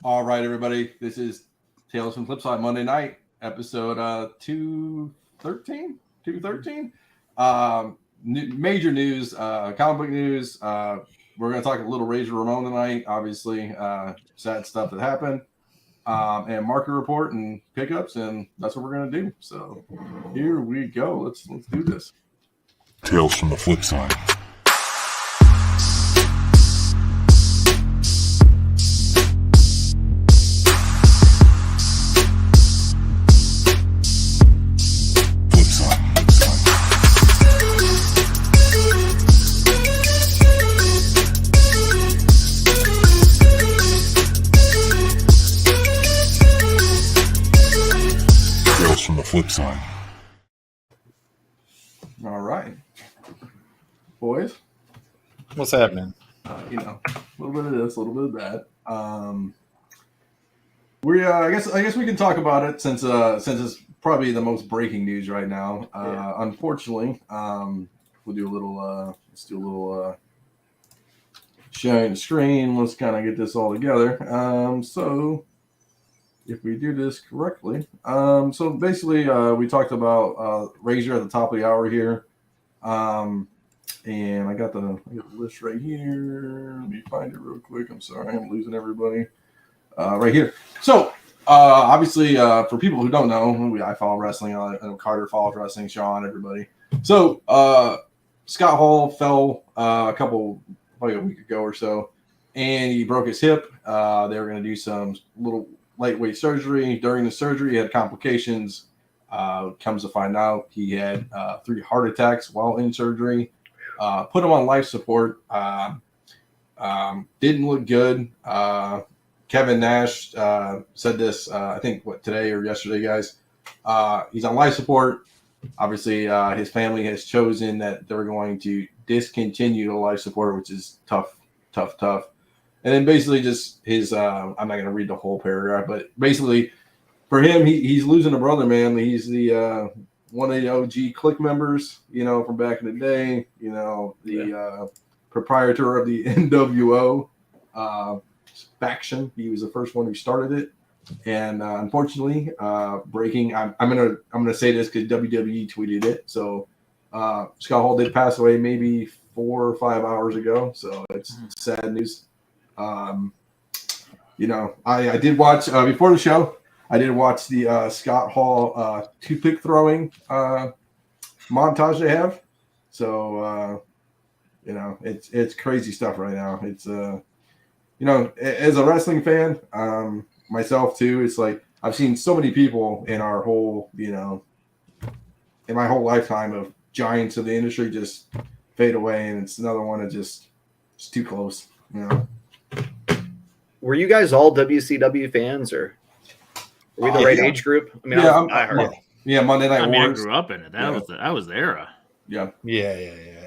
All right, everybody. This is Tales from Flipside Monday night, episode 213. 213. Major news, comic book news. We're going to talk a little Razor Ramon tonight, obviously. Sad stuff that happened. And market report and pickups, and that's what we're going to do. So here we go. Let's do this. Tales from the Flipside. From the flip side. All right, boys. What's happening? A little bit of this, a little bit of that. I guess we can talk about it since it's probably the most breaking news right now. Unfortunately, we'll do a little. Let's do a little sharing the screen. Let's kind of get this all together. So. If we do this correctly. So basically, we talked about Razor at the top of the hour here. And I got the list right here. Let me find it real quick. I'm sorry, I'm losing everybody. Right here. So, obviously, for people who don't know, I follow wrestling. Carter follows wrestling, Sean, everybody. So, Scott Hall fell probably a week ago or so, and he broke his hip. They were going to do some little lightweight surgery. During the surgery, he had complications. Comes to find out, he had 3 heart attacks while in surgery. Put him on life support. Didn't look good. Kevin Nash said this, I think, today or yesterday, guys. He's on life support. Obviously, his family has chosen that they're going to discontinue the life support, which is tough. And then basically just his, I'm not going to read the whole paragraph, but basically for him, he's losing a brother, man. He's the one of the OG Click members, from back in the day, the proprietor of the NWO faction. He was the first one who started it. And unfortunately, breaking, I'm gonna say this because WWE tweeted it. So Scott Hall did pass away maybe 4 or 5 hours ago. So it's sad news. I did watch before the show. I did watch the Scott Hall toothpick throwing montage they have. So it's crazy stuff right now. It's as a wrestling fan, myself too. It's like I've seen so many people in our whole in my whole lifetime of giants of the industry just fade away, and it's another one that it's too close. Were you guys all WCW fans, or were we the right age group? I mean, I heard. Monday Night Wars. I grew up in it. That was the era. Yeah.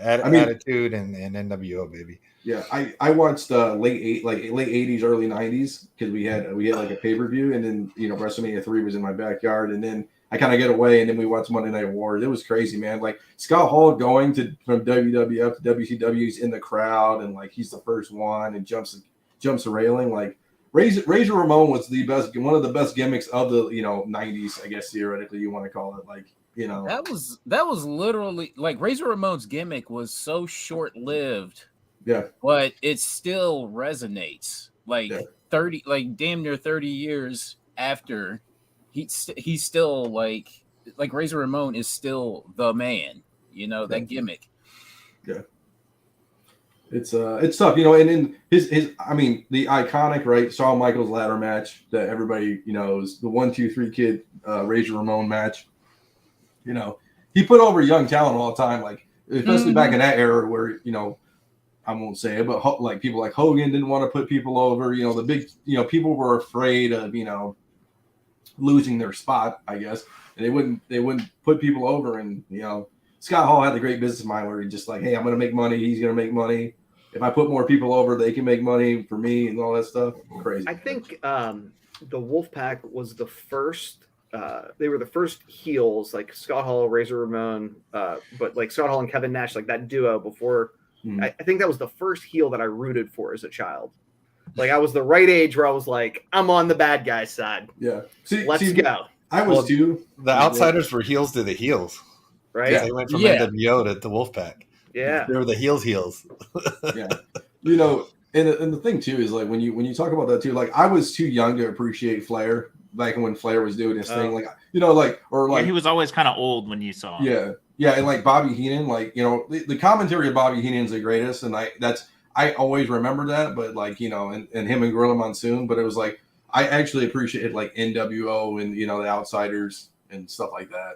Attitude and NWO, baby. Yeah, I watched late 80s, early 90s because we had like a pay-per-view, and then WrestleMania 3 was in my backyard, and then I kind of get away, and then we watched Monday Night Wars. It was crazy, man. Like Scott Hall going from WWF to WCW's in the crowd, and like he's the first one and jumps the railing. Like Razor Ramon was one of the best gimmicks of the 90s, I guess theoretically you want to call it. Like that was literally like Razor Ramon's gimmick was so short-lived. Yeah, but it still resonates. Like 30, like damn near 30 years after, he's still like Razor Ramon is still the man. That gimmick. Yeah. It's tough, and then his the iconic, right, Shawn Michaels ladder match that everybody knows, the 1, 2, 3 kid Razor Ramon match. He put over young talent all the time, like especially back in that era where I won't say it, but like people like Hogan didn't want to put people over. The big people were afraid of losing their spot, I guess, and they wouldn't put people over. And Scott Hall had the great business mind where he just like, hey, I'm going to make money. He's going to make money. If I put more people over, they can make money for me and all that stuff. Crazy. I think the Wolfpack was the first. They were the first heels, like Scott Hall, Razor Ramon, but like Scott Hall and Kevin Nash, like that duo before. I think that was the first heel that I rooted for as a child. Like I was the right age where I was like, I'm on the bad guy's side. Yeah. Let's go. I was too. The outsiders were heels to the heels. Right? They went from Yeah. NWO to the Wolfpack. Yeah. They were the heels. Yeah. You know, and the thing too is like when you talk about that too, like I was too young to appreciate Flair back when Flair was doing his thing, like he was always kind of old when you saw him. Yeah, and like Bobby Heenan, like the commentary of Bobby Heenan is the greatest, and I always remember that, but like and him and Gorilla Monsoon, but it was like I actually appreciated like NWO and the Outsiders and stuff like that.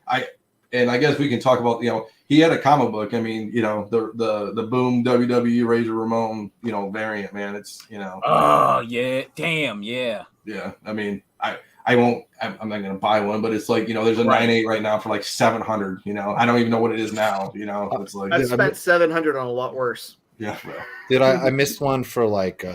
I guess we can talk about he had a comic book. I mean the Boom WWE Razor Ramon variant, man. It's Oh yeah, damn yeah. Yeah, I mean I'm not gonna buy one, but it's like there's a 9.8 right now for like 700. I don't even know what it is now. It's like I spent 700 on a lot worse. Yeah, bro. Dude, I missed one for like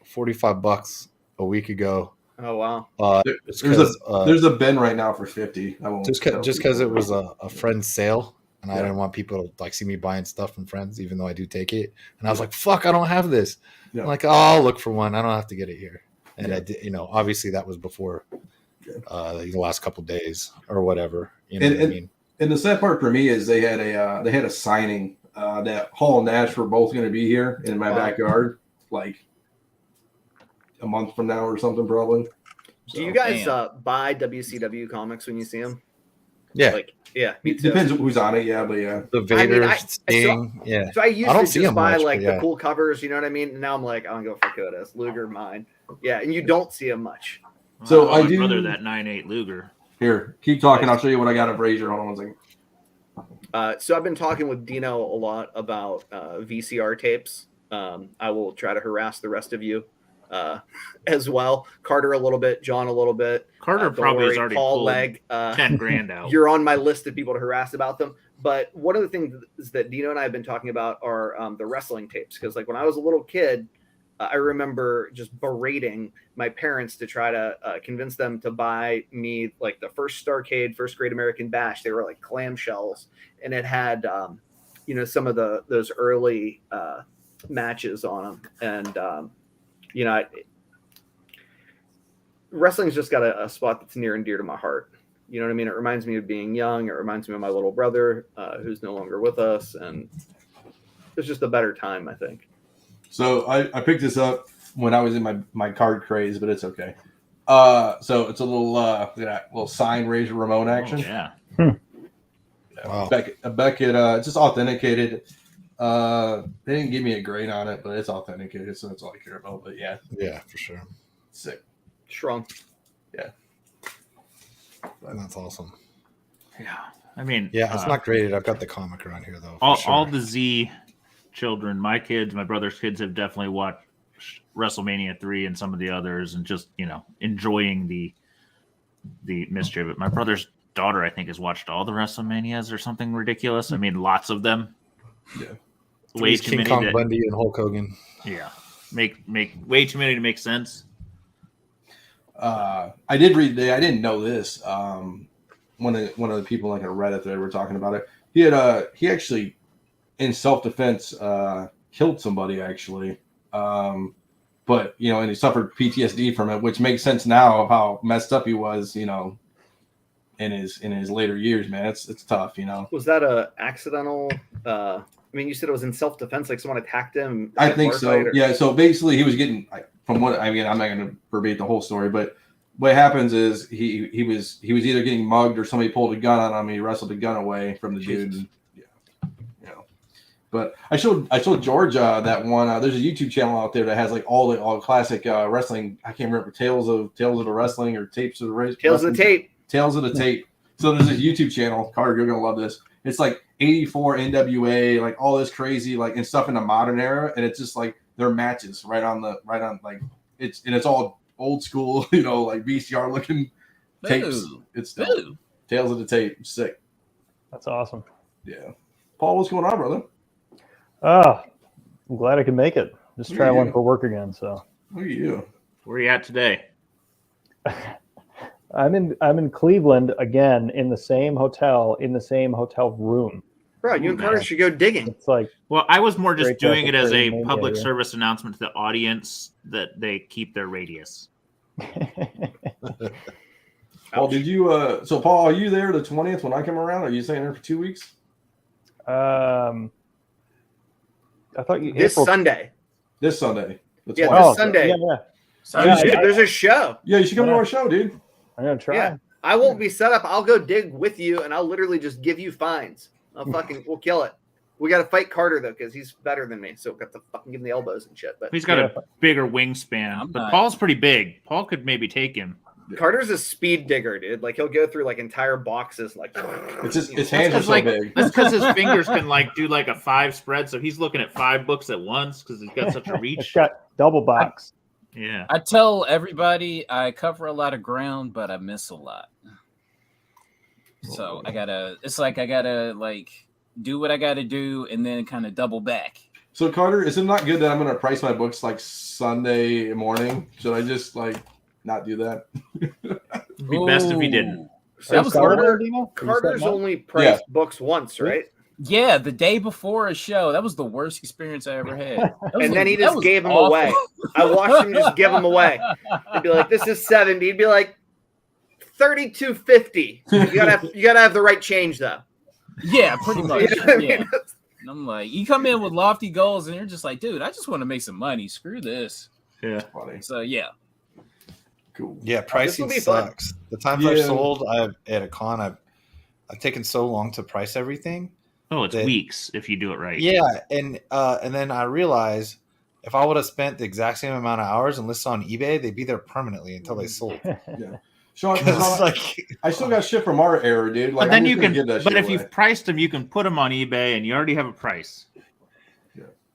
$45 a week ago. Oh wow. There's a bin right now for 50. I won't just because it was a friend's sale, and I didn't want people to like see me buying stuff from friends, even though I do take it. And I was like, "Fuck, I don't have this." Yeah. I'm like, "Oh, I'll look for one. I don't have to get it here." And I did, obviously that was before the last couple days or whatever. What I mean? And the sad part for me is they had a signing that Hall and Nash were both going to be here in my backyard, like a month from now or something, probably. Do you guys buy WCW comics when you see them? Yeah, me too. Depends who's on it, yeah, but yeah. The Vader Sting, yeah. So I used to just buy much, like the cool covers, you know what I mean? And now I'm like, I don't go for Kodas, Luger, mine. Yeah, and you don't see them much. So I do. Brother, that 9.8 Luger. Here, keep talking. I'll show you what I got of Razor. Hold on 1 second. So I've been talking with Dino a lot about VCR tapes. I will try to harass the rest of you as well. Carter a little bit, John a little bit. Carter probably has already Paul pulled Leg, 10 grand out. You're on my list of people to harass about them. But one of the things that Dino and I have been talking about are the wrestling tapes. Because like when I was a little kid, I remember just berating my parents to try to convince them to buy me like the first Starrcade, first Great American Bash. They were like clamshells, and it had some of those early matches on them. And wrestling's just got a spot that's near and dear to my heart. You know what I mean? It reminds me of being young. It reminds me of my little brother who's no longer with us, and it's just a better time, I think. So I picked this up when I was in my card craze, but it's okay. So it's a little signed Razor Ramon action. Oh, yeah. Wow. Beckett, it's just authenticated. They didn't give me a grade on it, but it's authenticated, so that's all I care about. But yeah, for sure. Sick. Strong. Yeah. That's awesome. Yeah. I mean, it's not graded. I've got the comic around here though. All the Z children, my kids, my brother's kids have definitely watched WrestleMania 3 and some of the others, and just enjoying the mystery of it. My brother's daughter, I think, has watched all the WrestleManias or something ridiculous. I mean, lots of them. Yeah. Way too many. King Kong Bundy and Hulk Hogan. Yeah. Make way too many to make sense. I did read today. I didn't know this. One of the people like a Reddit thread were talking about it. He actually, in self-defense, killed somebody actually. But and he suffered PTSD from it, which makes sense now of how messed up he was. In his later years, man, it's tough. Was that a accidental? I mean, you said it was in self-defense, like someone attacked him. I think so. Yeah. So basically, he was getting from what I'm not going to verbatim the whole story, but what happens is he was either getting mugged or somebody pulled a gun on him. And he wrestled the gun away from the dude. And, But I showed George that one. There's a YouTube channel out there that has like all classic wrestling. I can't remember Tales of the Wrestling or Tapes of the Race. Tales of the Tape. Tales of the Tape. So there's this YouTube channel. Carter, you're gonna love this. It's like 84 NWA, like all this crazy like and stuff in the modern era, and it's just like their matches right on like it's all old school, like VCR looking tapes. Ooh. It's Tales of the Tape. Sick. That's awesome. Yeah. Paul, what's going on, brother? I'm glad I could make it. Just traveling for work again. So. Look at you. Where are you at today? I'm in Cleveland again in the same hotel room. Bro, you and Carter should go digging. It's like Well, I was more just Great doing it Death of as a Freddy public Mania. service announcement to the audience that they keep their radius. Paul, did you? So, Paul, are you there the 20th when I come around? Are you staying there for 2 weeks? I thought you This April. Sunday. This Sunday. The Yeah, 20th. this Sunday. Yeah. There's a show. Yeah, you should come to our show, dude. I'm gonna try. Yeah. I won't be set up. I'll go dig with you, and I'll literally just give you fines. We'll kill it. We got to fight Carter though, because he's better than me. So we've got to fucking give him the elbows and shit. But He's got a bigger wingspan, I'm but not- Paul's pretty big. Paul could maybe take him. Carter's a speed digger, dude. Like he'll go through like entire boxes, like It's just his That's hands are 'cause, so like, big. that's because his fingers can like do like a 5 spread, so he's looking at 5 books at once because he's got such a It's reach. got double box. Yeah. I tell everybody I cover a lot of ground, but I miss a lot. So I gotta do what I gotta do and then kind of double back. So, Carter, is it not good that I'm going to price my books like Sunday morning? Should I just like not do that? It'd be best if he didn't. So That was Carter's only priced books once, right? Yeah, the day before a show, that was the worst experience I ever had. That was And then he that just was gave them awful. away. I watched him just give them away. He'd be like, "This is 70." He'd be like, "32.50." You gotta have the right change though. Yeah, pretty much. You know what I mean? Yeah. And I'm like, you come in with lofty goals, and you're just like, dude, I just want to make some money. Screw this. Yeah. Funny. So yeah, Cool. Yeah, will pricing be fun. sucks. The times I've Yeah. sold, at a con, I've taken so long to price everything. Oh, it's That- weeks if you do it right. Yeah, and then I realized if I would have spent the exact same amount of hours and listed on eBay, they'd be there permanently until they sold. Sean, 'Cause, like, I still got shit from our era, dude. Like, But then I'm you just gonna can. give that But shit if away. you've priced them, you can put them on eBay, and you already have a price.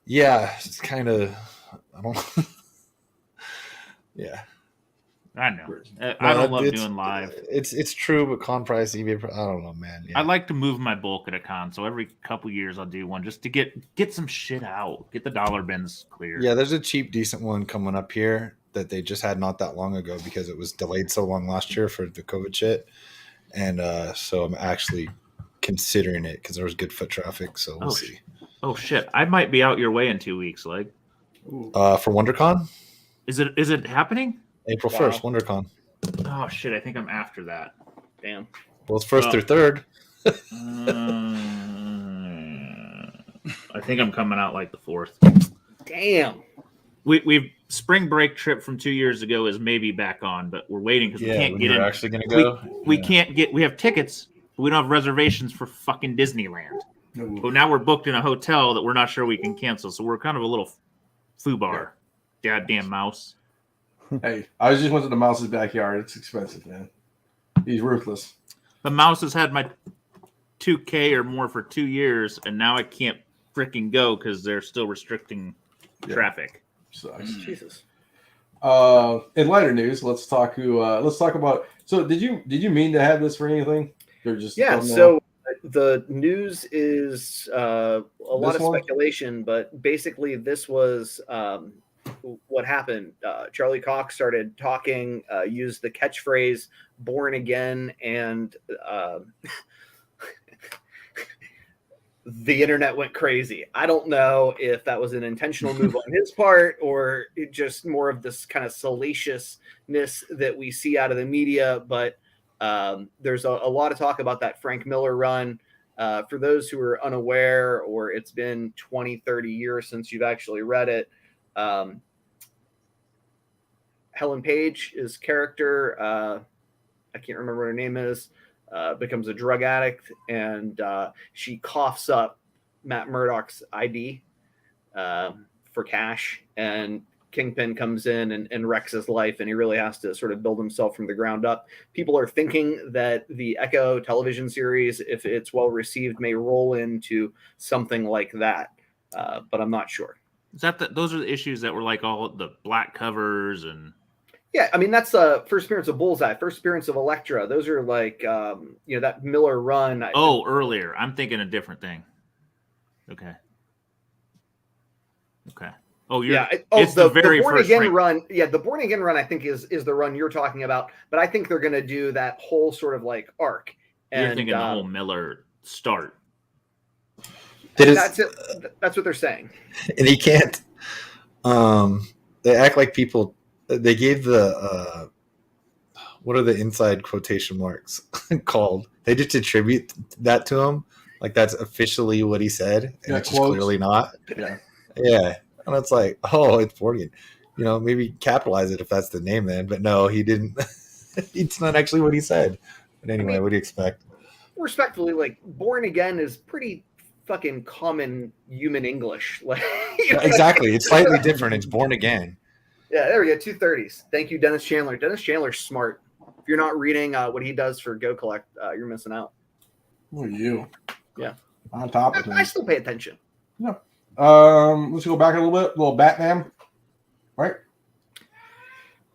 yeah, it's kind of I don't. Yeah, I know. I No, don't love it's- doing live. It's true, but con price eBay. I don't know, man. Yeah. I like to move my bulk at a con, so every couple years I'll do one just to get some shit out, get the dollar bins clear. Yeah, there's a cheap, decent one coming up here that they just had not that long ago because it was delayed so long last year for the COVID shit. And so I'm actually considering it because there was good foot traffic. So we'll see. Oh shit! I might be out your way in 2 weeks. Like, For WonderCon, is it happening? April Wow. 1st, WonderCon. Oh shit! I think I'm after that. Damn. Well, it's first Oh. through third. I think I'm coming out like the 4th. Damn. We've spring break trip from 2 years ago is maybe back on, but we're waiting because we can't when get you're in. actually going to go. We Yeah. can't get. We have tickets, but we don't have reservations for fucking Disneyland. But now we're booked in a hotel that we're not sure we can cancel, so we're kind of a little foobar. Goddamn mouse. Hey, I just went to the mouse's backyard. It's expensive, man. He's ruthless. The mouse has had my 2K or more for 2 years, and now I can't freaking go because they're still restricting traffic. Sucks. Jesus. In lighter news, let's talk about. So, did you mean to have this for anything? Or just Yeah. So the news is a lot of one? speculation, but basically this was what happened. Charlie Cox started talking, used the catchphrase "born again," and the internet went crazy. I don't know if that was an intentional move on his part or it just more of this kind of salaciousness that we see out of the media. But there's a lot of talk about that Frank Miller run. For those who are unaware, or it's been 20, 30 years since you've actually read it, Helen Page, his character, I can't remember what her name is, becomes a drug addict, and she coughs up Matt Murdock's ID for cash, and Kingpin comes in and wrecks his life, and he really has to sort of build himself from the ground up. People are thinking that the Echo television series, if it's well received, may roll into something like that, but I'm not sure. Is that those are the issues that were like all the black covers and Yeah, I mean, that's first appearance of Bullseye, first appearance of Elektra. Those are like, that Miller run. earlier. I'm thinking a different thing. Okay. Oh, it's the very Born first Again Frank- run. Yeah, the Born Again run, I think, is the run you're talking about. But I think they're going to do that whole sort of like arc. You're And thinking the whole Miller start. That's it. That's what they're saying. And he can't. They act like people. They gave the what are the inside quotation marks called? They just attribute that to him, like that's officially what he said, and Yeah, it's just quotes. clearly not. Yeah. Yeah, and it's like, oh, it's Bordian. You know, maybe capitalize it if that's the name then. But no, he didn't. It's not actually what he said. But anyway, I mean, what do you expect? Respectfully, like born again is pretty fucking common human English. Like Exactly, it's slightly different. It's born again. Yeah, there we go. 230s. Thank you, Dennis Chandler. Dennis Chandler's smart. If you're not reading what he does for Go Collect, you're missing out. Who are you? Yeah. On top of I things. still pay attention. Yeah. Let's go back a little bit. A little Batman. Right?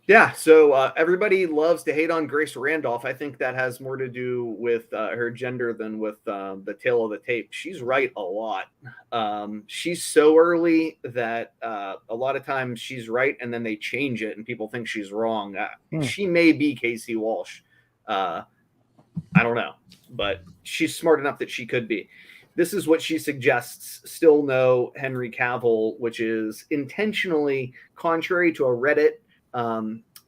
Yeah, so everybody loves to hate on Grace Randolph. I think that has more to do with her gender than with the tail of the tape. She's right a lot. She's so early that a lot of times she's right and then they change it and people think she's wrong. She may be Casey Walsh. I don't know, but she's smart enough that she could be. This is what she suggests. Still no Henry Cavill, which is intentionally contrary to a Reddit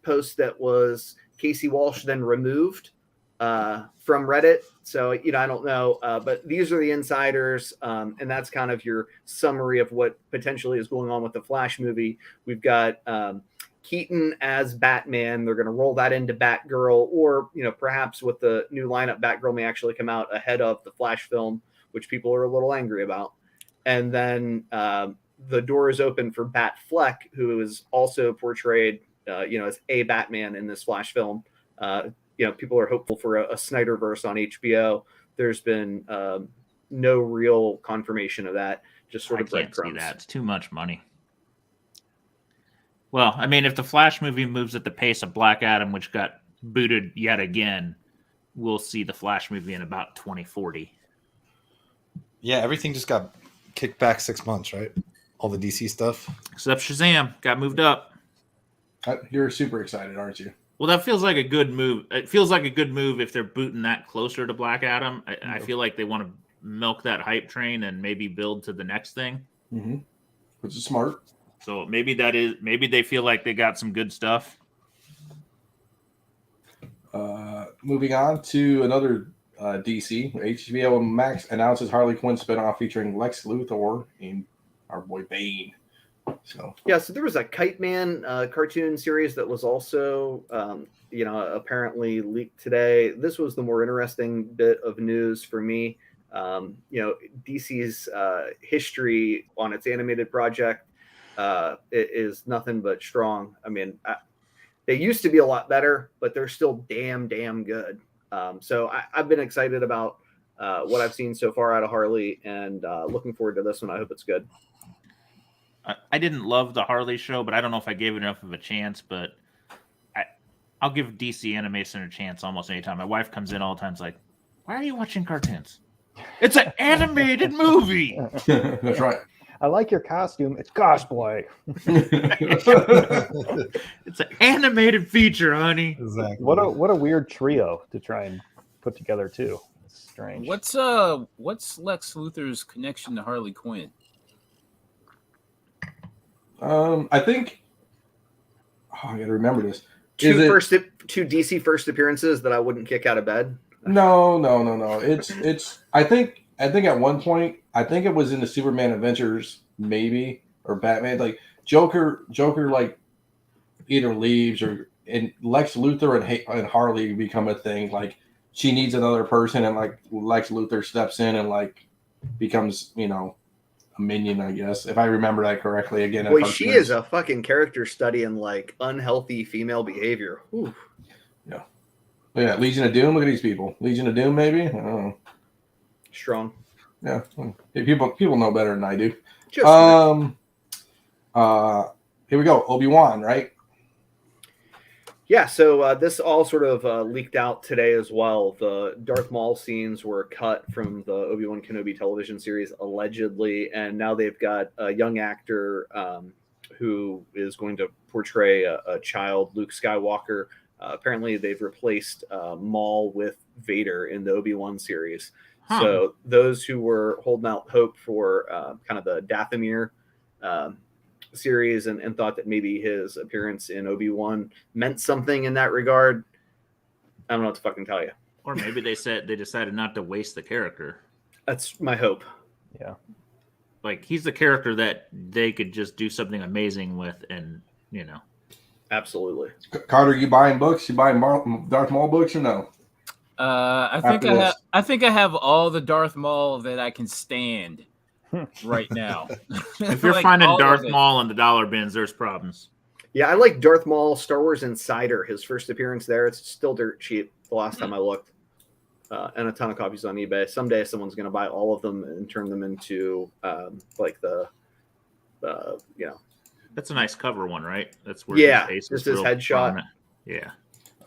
post that was Casey Walsh then removed from Reddit. So, I don't know, but these are the insiders. And that's kind of your summary of what potentially is going on with the Flash movie. We've got Keaton as Batman. They're going to roll that into Batgirl, or, perhaps with the new lineup, Batgirl may actually come out ahead of the Flash film, which people are a little angry about. And then the door is open for Batfleck, who is also portrayed, as a Batman in this Flash film. People are hopeful for a Snyderverse on HBO. There's been no real confirmation of that. Just sort of I can't see breadcrumbs. that. It's too much money. Well, I mean, if the Flash movie moves at the pace of Black Adam, which got booted yet again, we'll see the Flash movie in about 2040. Yeah, everything just got kicked back 6 months, right? All the DC stuff. Except Shazam got moved up. You're super excited, aren't you? Well, that feels like a good move. It feels like a good move if they're booting that closer to Black Adam. I feel like they want to milk that hype train and maybe build to the next thing. Mm-hmm. Which is smart. So maybe they feel like they got some good stuff. Moving on to another DC. HBO Max announces Harley Quinn spinoff featuring Lex Luthor and our boy Bane. So there was a Kite Man cartoon series that was also, apparently leaked today. This was the more interesting bit of news for me. DC's history on its animated project is nothing but strong. I mean, they used to be a lot better, but they're still damn good. So I've been excited about what I've seen so far out of Harley, and looking forward to this one. I hope it's good. I didn't love the Harley show, but I don't know if I gave it enough of a chance. But I'll give DC animation a chance almost anytime. My wife comes in all the time, like, "Why are you watching cartoons? It's an animated movie." That's right. I like your costume. It's cosplay. It's an animated feature, honey. Exactly. What a weird trio to try and put together too. It's strange. What's Lex Luthor's connection to Harley Quinn? I think I gotta remember this. Two DC first appearances that I wouldn't kick out of bed. No. It's I think at one point, I think it was in the Superman Adventures, maybe, or Batman. Like Joker like either leaves and Lex Luthor and Harley become a thing. Like she needs another person, and like Lex Luthor steps in and like becomes a minion, I guess, if I remember that correctly. Again, boy, she is a fucking character study in like unhealthy female behavior. Whew. Yeah. Legion of Doom. Look at these people. Legion of Doom, maybe. I don't know. Strong. Yeah, people know better than I do. Just here we go. Obi-Wan, right? Yeah, so this all sort of leaked out today as well. The Darth Maul scenes were cut from the Obi-Wan Kenobi television series, allegedly, and now they've got a young actor who is going to portray a child, Luke Skywalker. Apparently, they've replaced Maul with Vader in the Obi-Wan series. Huh. So those who were holding out hope for kind of the Dathomir series and thought that maybe his appearance in Obi-Wan meant something in that regard, I don't know what to fucking tell you. Or maybe they decided not to waste the character. That's my hope. Yeah. Like, he's the character that they could just do something amazing with, and Absolutely. Carter, you buying books? You buying Darth Maul books or no? I think After I have. this. I think I have all the Darth Maul that I can stand right now. If you're Like, finding all of Darth it. Maul in the dollar bins, there's problems. Yeah, I like Darth Maul, Star Wars Insider, his first appearance there. It's still dirt cheap the last time I looked. And a ton of copies on eBay. Someday someone's going to buy all of them and turn them into like the, That's a nice cover one, right? That's where Yeah, his face just was his real headshot. prominent. Yeah.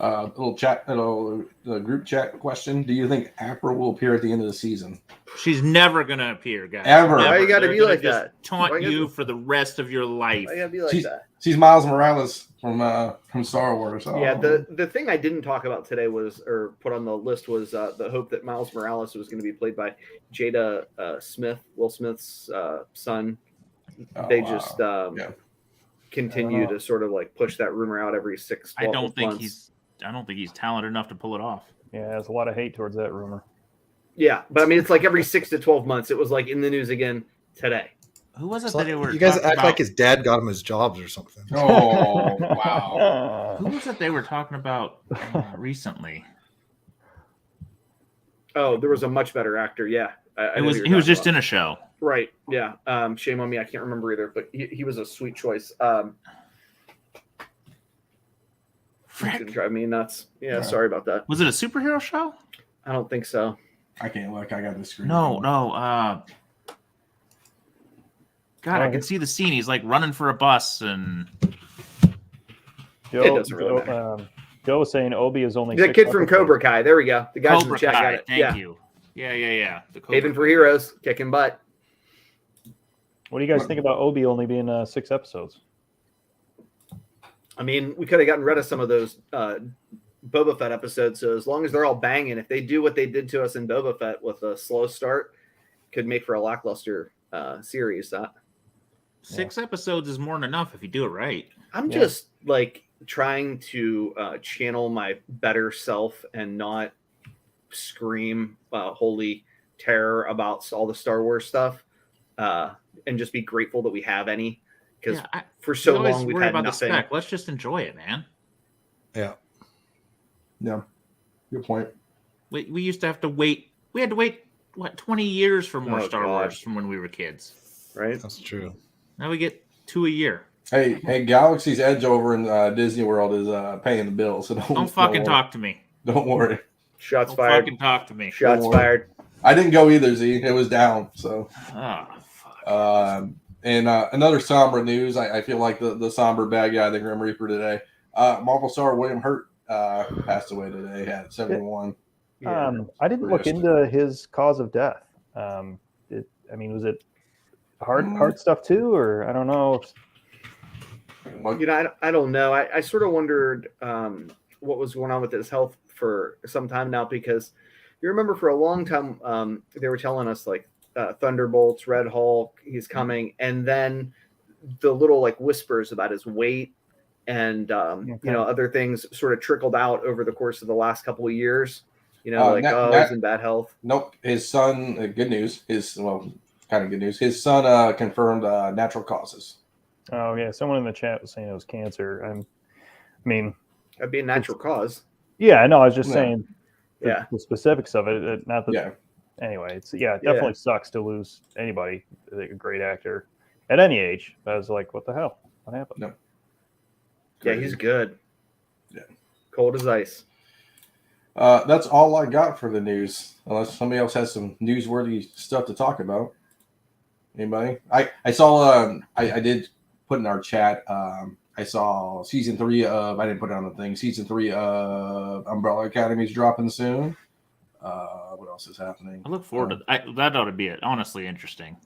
Little group chat question. Do you think Apra will appear at the end of the season? She's never going to appear, guys. Ever. Never. Why you gotta They're be gonna like just that? Taunt Why you you gotta- for the rest of your life. I gotta be like she's, that. she's Miles Morales from Star Wars. So. Yeah, the thing I didn't talk about today was, or put on the list, was the hope that Miles Morales was going to be played by Jada Smith, Will Smith's son. They wow. just Yeah. continue to sort of like push that rumor out every 6 I don't think months. he's talented enough to pull it off. Yeah, there's a lot of hate towards that rumor. Yeah, but I mean, it's like every 6 to 12 months. It was like in the news again today. Who was it It's that like- they were you guys talking act about? like his dad got him his jobs or something. Oh wow. Who was it they were talking about recently? Oh, there was a much better actor. Yeah, He was just in a show. right. Yeah. Shame on me. I can't remember either, but he was a sweet choice. Didn't drive me nuts. Yeah, Yeah. sorry about that. Was it a superhero show? I don't think so. I can't look. I got the screen. No. God, I can see the scene. He's like running for a bus, and It doesn't really Joe was saying Obi is only The 6 kid from episodes. Cobra Kai. There we go. The guys in Cobra the chat got Kai. it. Thank Yeah. you. Yeah. The Cobra Haven for Kai. Heroes, kicking butt. What do you guys think about Obi only being 6 episodes? I mean, we could have gotten rid of some of those Boba Fett episodes. So as long as they're all banging, if they do what they did to us in Boba Fett with a slow start, could make for a lackluster series. 6 episodes is more than enough if you do it right. I'm Yeah. just like trying to channel my better self and not scream holy terror about all the Star Wars stuff, and just be grateful that we have any. Because Yeah, for so we always long we've worry had about nothing. the spec. Let's just enjoy it, man. Yeah. Yeah. Good point. We used to have to wait. We had to wait 20 years for more Oh, Star God. Wars from when we were kids. Right? That's true. Now we get 2 a year. Hey, Galaxy's Edge over in Disney World is paying the bill, so Don't fucking talk to me. Don't worry. Shots Don't fired. fucking talk to me. Shots Don't worry. fired. I didn't go either, Z. It was down. So, Oh, fuck. and another somber news. I feel like the somber bad guy, the Grim Reaper today. Marvel star William Hurt passed away today at 71. Yeah. I didn't look into his cause of death. Was it heart stuff too, or I don't know? You know, I don't know. I sort of wondered what was going on with his health for some time now, because you remember for a long time they were telling us like Thunderbolts, Red Hulk, he's coming, and then the little like whispers about his weight and other things sort of trickled out over the course of the last couple of years. You know, he's in bad health. Nope. His son, good news. Kind of good news. His son confirmed natural causes. Oh yeah, someone in the chat was saying it was cancer. That'd be a natural cause. Yeah, I know. I was just No. saying Yeah. the specifics of it. Not that. Yeah. Anyway, it definitely sucks to lose anybody, a great actor at any age. But I was like, what the hell? What happened? No. Yeah, he's good. Yeah. Cold as ice. That's all I got for the news. Unless somebody else has some newsworthy stuff to talk about. Anybody? I saw. I did put in our chat. I saw season 3 of. I didn't put it on the thing. Season 3 of Umbrella Academy is dropping soon. What else is happening? I look forward to that. That ought to be honestly interesting.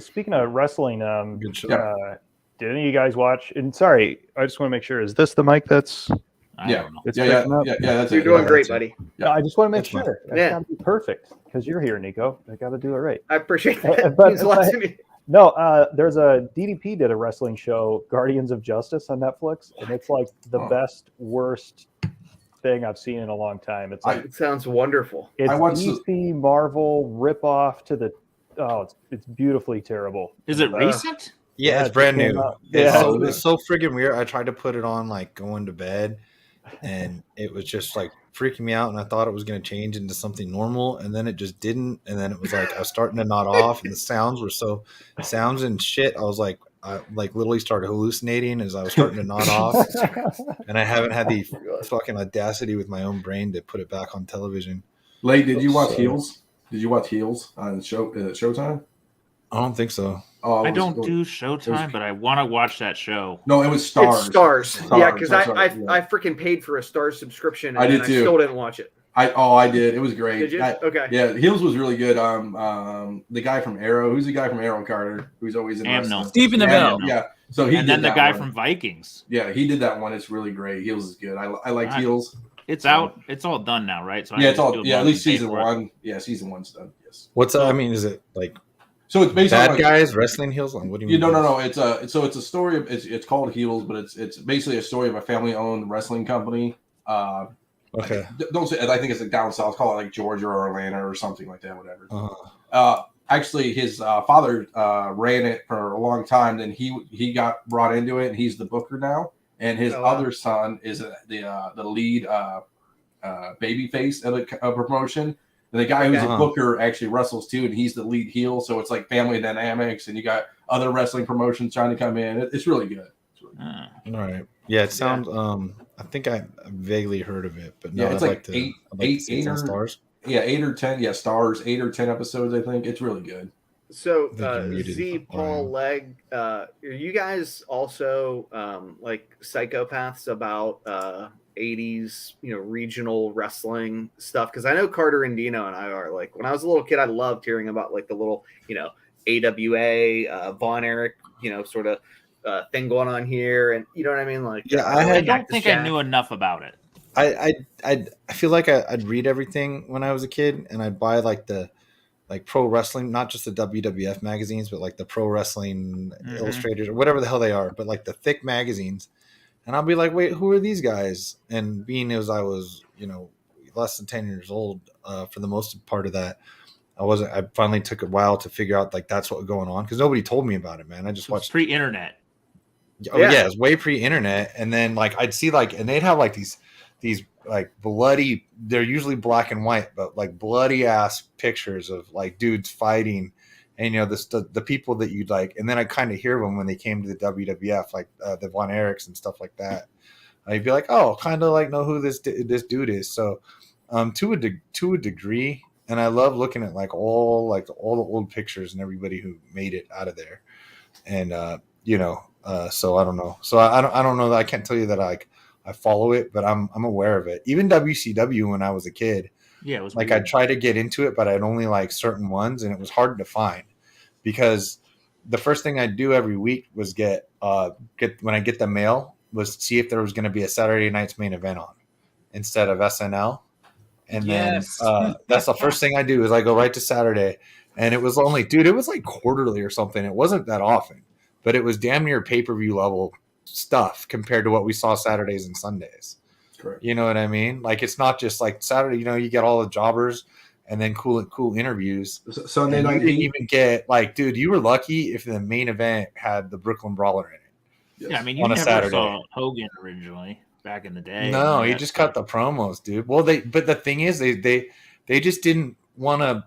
Speaking of wrestling, Good show. did any of you guys watch? And sorry, I just want to make sure. Is this the mic that's I don't know. It's Yeah. picking up. That's You're it. doing Yeah, great, that's it. buddy. Yeah. I just want to make That's fine. sure. It's Yeah. got to be perfect because you're here, Nico. I got to do it right. I appreciate that. But- Means a lot but- to me. No, there's a DDP did a wrestling show, Guardians of Justice, on Netflix, and it's like the Oh. best, worst thing I've seen in a long time. It's like It sounds wonderful. it's I watched the- DC Marvel ripoff to the. Oh, it's beautifully terrible. Is it recent? Yeah, Yeah, it's it brand came new. out. It's, Yeah. so, it's so friggin' weird. I tried to put it on like going to bed, and it was just like freaking me out. And I thought it was going to change into something normal, and then it just didn't. And then it was like I was starting to nod off, and the sounds were sounds and shit. I was like, I like literally started hallucinating as I was starting to nod off, and I haven't had the fucking audacity with my own brain to put it back on television. Late, did you watch So- Heels? Did you watch Heels on Showtime? I don't think so. Oh, I it was- don't do Showtime, but I want to watch that show. No, it was Stars. It's Stars. Yeah, because Stars, I yeah. freaking paid for a Stars subscription and I did I too. still didn't watch it. I did. It was great. Did you? Okay. Yeah, Heels was really good. The guy from Arrow. Who's the guy from Arrow, Carter? Who's always in Amno. wrestling? Stephen Amell. Yeah. So he And did then the that guy one. from Vikings. Yeah, he did that one. It's really great. Heels is good. I like Right. Heels. It's out. It's all done now, right? So I Yeah, it's can all. still Yeah, go at least and pay season for it. one. Yeah, season one's done. Yes. What's I mean, is it like So it's based bad on guys wrestling heels? Like, what do you You mean? no. It's a story of it's called Heels, but it's basically a story of a family owned wrestling company. Okay. Don't say. I think it's like down south. Call it like Georgia or Atlanta or something like that. Whatever. Uh-huh. Actually, his father ran it for a long time. Then he got brought into it, and he's the booker now. And his Oh, wow. other son is the lead baby face of the promotion. And the guy who's Okay. a booker actually wrestles too, and he's the lead heel. So it's like family dynamics, and you got other wrestling promotions trying to come in. It's really good. It's really good. Uh, All right. Yeah, it sounds. I think I vaguely heard of it, but no, Yeah, it's I'd like like to. eight- I'd like to eight- see it eight on or- Stars. Yeah, 8 or 10. Yeah, Stars, 8 or 10 episodes. I think it's really good. So I think you're muted, Z, Paul, Ryan. Leg, are you guys also like psychopaths about 80s, regional wrestling stuff? Because I know Carter and Dino and I are. Like when I was a little kid, I loved hearing about like the little, AWA, Von Erich, sort of thing going on here, and you know what I mean? Like, Yeah, I I had- don't think I knew enough about it. I feel like I'd read everything when I was a kid, and I'd buy like the pro wrestling, not just the WWF magazines, but like the pro wrestling Mhm. illustrators or whatever the hell they are, but like the thick magazines. And I'll be like, wait, who are these guys? And being as I was, less than 10 years old, for the most part of that, I finally took a while to figure out like that's what was going on because nobody told me about it, man. I just It's watched. pre-internet. Oh Yeah. yeah, it's way pre-internet, and then like I'd see like, and they'd have like these like bloody. They're usually black and white, but like bloody ass pictures of like dudes fighting, and the people that you'd like, and then I kind of hear them when they came to the WWF, like the Von Erichs and stuff like that. I'd be like, oh, kind of like know who this dude is. So, to a degree, and I love looking at like all the old pictures and everybody who made it out of there, and so I don't know. So I don't know that I can't tell you that I follow it, but I'm aware of it. Even WCW when I was a kid, Yeah, it was like weird. I'd try to get into it, but I'd only like certain ones, and it was hard to find because the first thing I'd do every week was get when I get the mail was see if there was going to be a Saturday night's main event on instead of SNL. And Yes. then that's the first thing I do is I go right to Saturday, and it was only, dude, it was like quarterly or something. It wasn't that often, but it was damn near pay-per-view level stuff compared to what we saw Saturdays and Sundays. Correct. You know what I mean? Like it's not just like Saturday. You get all the jobbers and then cool interviews. Sunday And you night didn't heat. even get like, dude, you were lucky if the main event had the Brooklyn Brawler in it. Yes. Yeah, I mean, you on a never Saturday. saw Hogan originally back in the day. No, and he that just stuff. cut the promos, dude. Well, but the thing is, they just didn't want to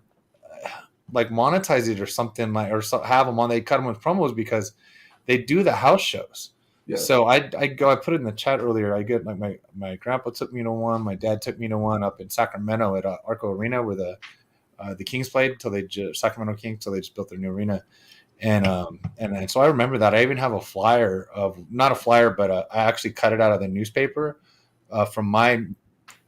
like monetize it or something have them on. They cut them with promos because they do the house shows. Yeah. So I put it in the chat earlier. I get like my grandpa took me to one, my dad took me to one up in Sacramento at Arco Arena where the Kings played till Sacramento Kings till they just built their new arena. And so I remember that. I even have a flyer not a flyer, but I actually cut it out of the newspaper from my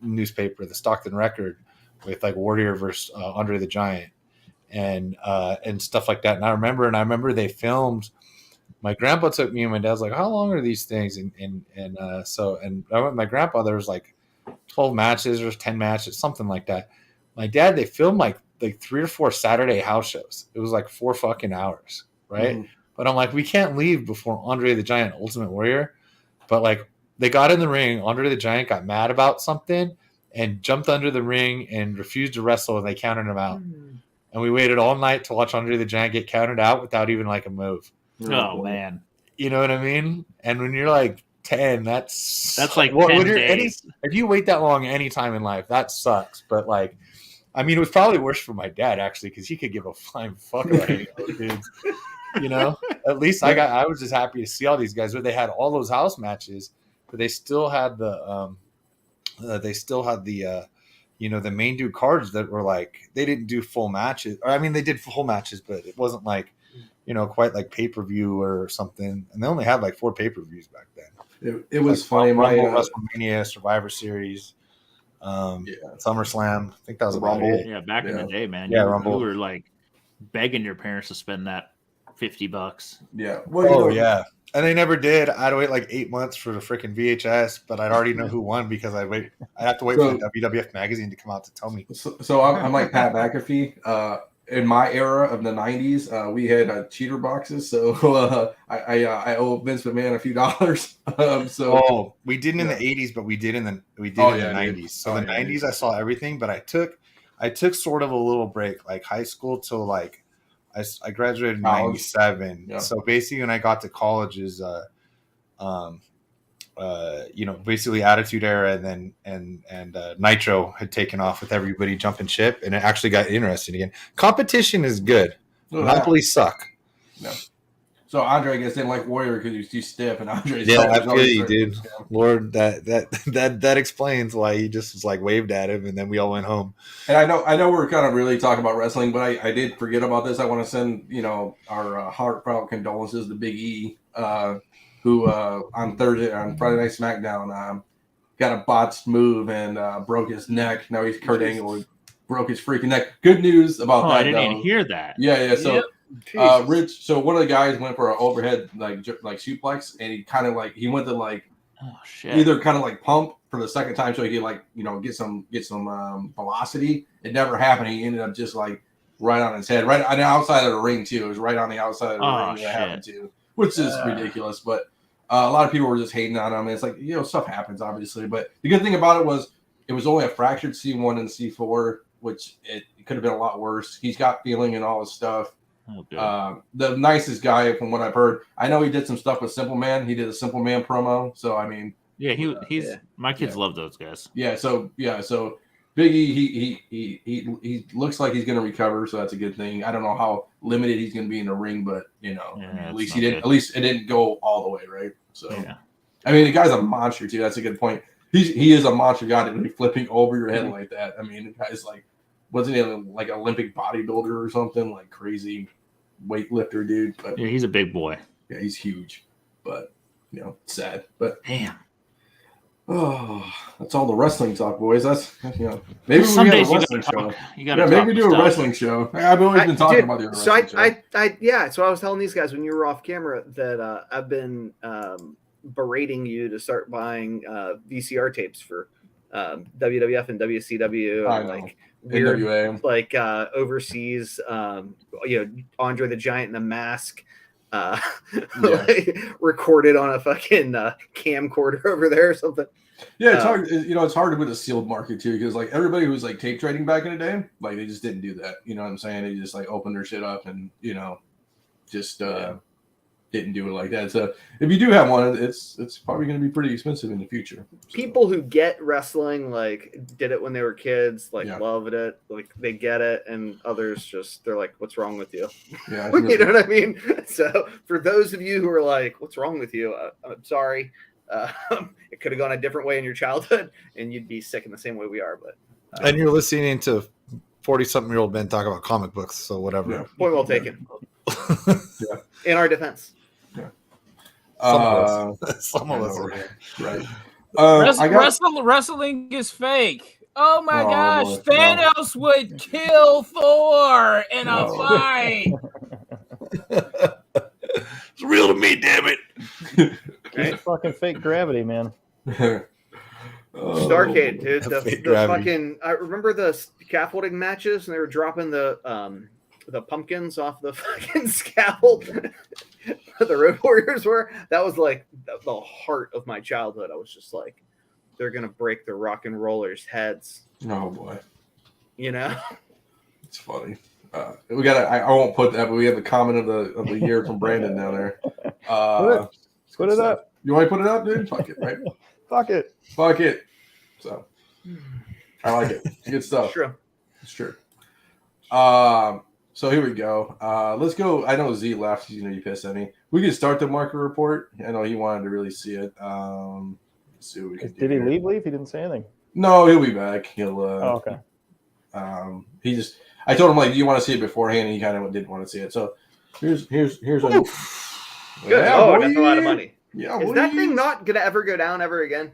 newspaper, the Stockton Record, with like Warrior versus Andre the Giant and stuff like that. And I remember they filmed my grandpa took me, and my dad's like, "How long are these things?" And so I went with my grandpa. There was like 12 matches or 10 matches, something like that. My dad, they filmed like 3 or 4 Saturday house shows. It was like 4 fucking hours, right? Mhm. But I'm like, we can't leave before Andre the Giant, Ultimate Warrior. But like, they got in the ring. Andre the Giant got mad about something and jumped under the ring and refused to wrestle, and they counted him out. And we waited all night to watch Andre the Giant get counted out without even like a move. Oh man, You know what I mean? And when you're like 10, that's like what, 10 days. if you wait that long any time in life, that sucks. But like, I mean, it was probably worse for my dad actually, because he could give a flying fuck about any of those dudes. You know, at least I was just happy to see all these guys where they had all those house matches, but they still had the you know, the main dude cards that were like, they didn't do full matches. Or I mean, they did full matches, but it wasn't like, you know, quite like pay-per-view or something. And they only had like 4 pay-per-views back then. It was like funny. WrestleMania, Survivor Series, SummerSlam. I think that was about Rumble. it. Yeah, back in the day, man. Yeah, you Rumble. were like begging your parents to spend that $50. Yeah. Well, Yeah. And they never did. I had to wait like 8 months for the freaking VHS, but I'd already know who won because I'd have to wait for the WWF magazine to come out to tell me. So I'm like Pat McAfee. In my era of the '90s, we had cheater boxes, so I owe Vince McMahon a few dollars. We didn't in the '80s, but we did in the dude. '90s. So the '90s, I saw everything, but I took sort of a little break, like high school till like I graduated in '97. Yeah. So basically, when I got to college, is you know, basically Attitude Era, and Nitro had taken off with everybody jumping ship, and it actually got interesting again. Competition is good. Monopolies suck. No. So Andre, I guess, didn't like Warrior because he was too stiff, and Andre's I feel you, dude. Lord, that explains why he just was like waved at him, and then we all went home. And I know we're kind of really talking about wrestling, but I did forget about this. I want to send our heartfelt condolences to Big E, who on Friday Night SmackDown got a botched move and broke his neck. Now he's Kurt Angle, broke his freaking neck. Good news about that. I didn't even hear that. Yeah. So. Rich. So one of the guys went for an overhead like suplex, and he went to either kind of like pump for the second time so he could get some velocity. It never happened. He ended up just like right on his head, right on the outside of the ring too. It was right on the outside of the ring that happened too, which is ridiculous. But a lot of people were just hating on him. It's like, stuff happens obviously, but the good thing about it was only a fractured C1 and C4, which it could have been a lot worse. He's got feeling and all his stuff. The nicest guy from what I've heard. I know he did some stuff with Simple Man. He did a Simple Man promo. So I mean, he's my kids love those guys. So Big E, he looks like he's going to recover, so that's a good thing. I don't know how limited he's going to be in the ring, but at least he didn't. At least it didn't go all the way, right? So I mean, the guy's a monster too. That's a good point. He is a monster guy to be flipping over your head like that. I mean, the guy's like. Wasn't he like Olympic bodybuilder or something, like crazy weightlifter dude? But he's a big boy. Yeah, he's huge. But sad. But damn. Oh, that's all the wrestling talk, boys. That's maybe we some get a days wrestling show. You got to maybe do a wrestling show. I've always been talking about the wrestling show. So I was telling these guys when you were off camera that I've been berating you to start buying VCR tapes for WWF and WCW. I and know. Like weird, NWA. like overseas, Andre the Giant in the mask, like, recorded on a fucking camcorder over there or something. Yeah, it's hard. It's hard with a sealed market too, because like everybody who was like tape trading back in the day, like they just didn't do that. You know what I'm saying? They just like opened their shit up and just didn't do it like that. So if you do have one, it's probably going to be pretty expensive in the future. So. People who get wrestling like did it when they were kids, like loved it, like they get it, and others just they're like, "What's wrong with you?" Yeah, you know what I mean. So for those of you who are like, "What's wrong with you?" I'm sorry. It could have gone a different way in your childhood, and you'd be sick in the same way we are. But and you're listening to 40-something-year-old men talk about comic books, so whatever. Yeah. Point well taken. In our defense. Some of us are right. Wrestling is fake. Oh my gosh, no. Thanos would kill Thor in a fight. It's real to me, damn it. It's fucking fake gravity, man. Starcade, dude. The Fake gravity. fucking. I remember the scaffolding matches, and they were dropping the pumpkins off the fucking scaffold. The Road Warriors were. That was like the heart of my childhood. I was just like, they're gonna break the rock and rollers' heads. Oh boy, You know. it's funny. We got. I won't put that, but we have the comment of the year from Brandon down there. Put it up. You want to put it up, dude? Fuck it, right? Fuck it. Fuck it. So I like it. It's good stuff. True. It's true. So here we go. Let's go. I know Z left. You know, you pissed at me. We can start the market report. I know he wanted to really see it. Let's see what we can do. Did he here. leave? He didn't say anything. No, he'll be back. He'll. Oh, okay. He just. I told him like, do you want to see it beforehand? And he kind of didn't want to see it. So here's a. Good. Yeah, Oh, boy. that's a lot of money. Yeah, Is boy. that thing not gonna ever go down ever again?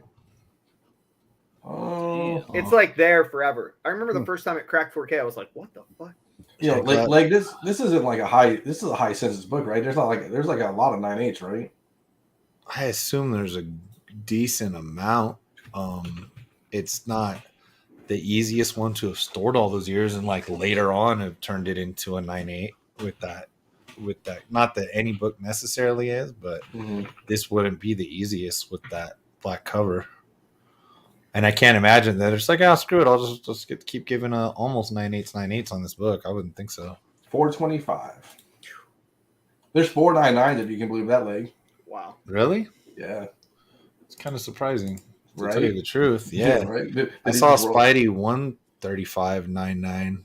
Oh, It's like there forever. I remember the first time it cracked 4K. I was like, "What the fuck?" you know, Check like, that. like this. This isn't like a high. This is a high census book, right? There's like a lot of 9/8, right? I assume there's a decent amount. It's not the easiest one to have stored all those years, and like later on have turned it into a 9/8 with that. Not that any book necessarily is, but this wouldn't be the easiest with that black cover. And I can't imagine that it's like, oh, screw it, I'll just keep giving almost 9/8 on this book. I wouldn't think so. 425. There's 499 if you can believe that leg. Wow. Really? Yeah. It's kind of surprising. To Right. tell you the truth. Yeah. Right. Did I he saw just roll- Spidey 135.99,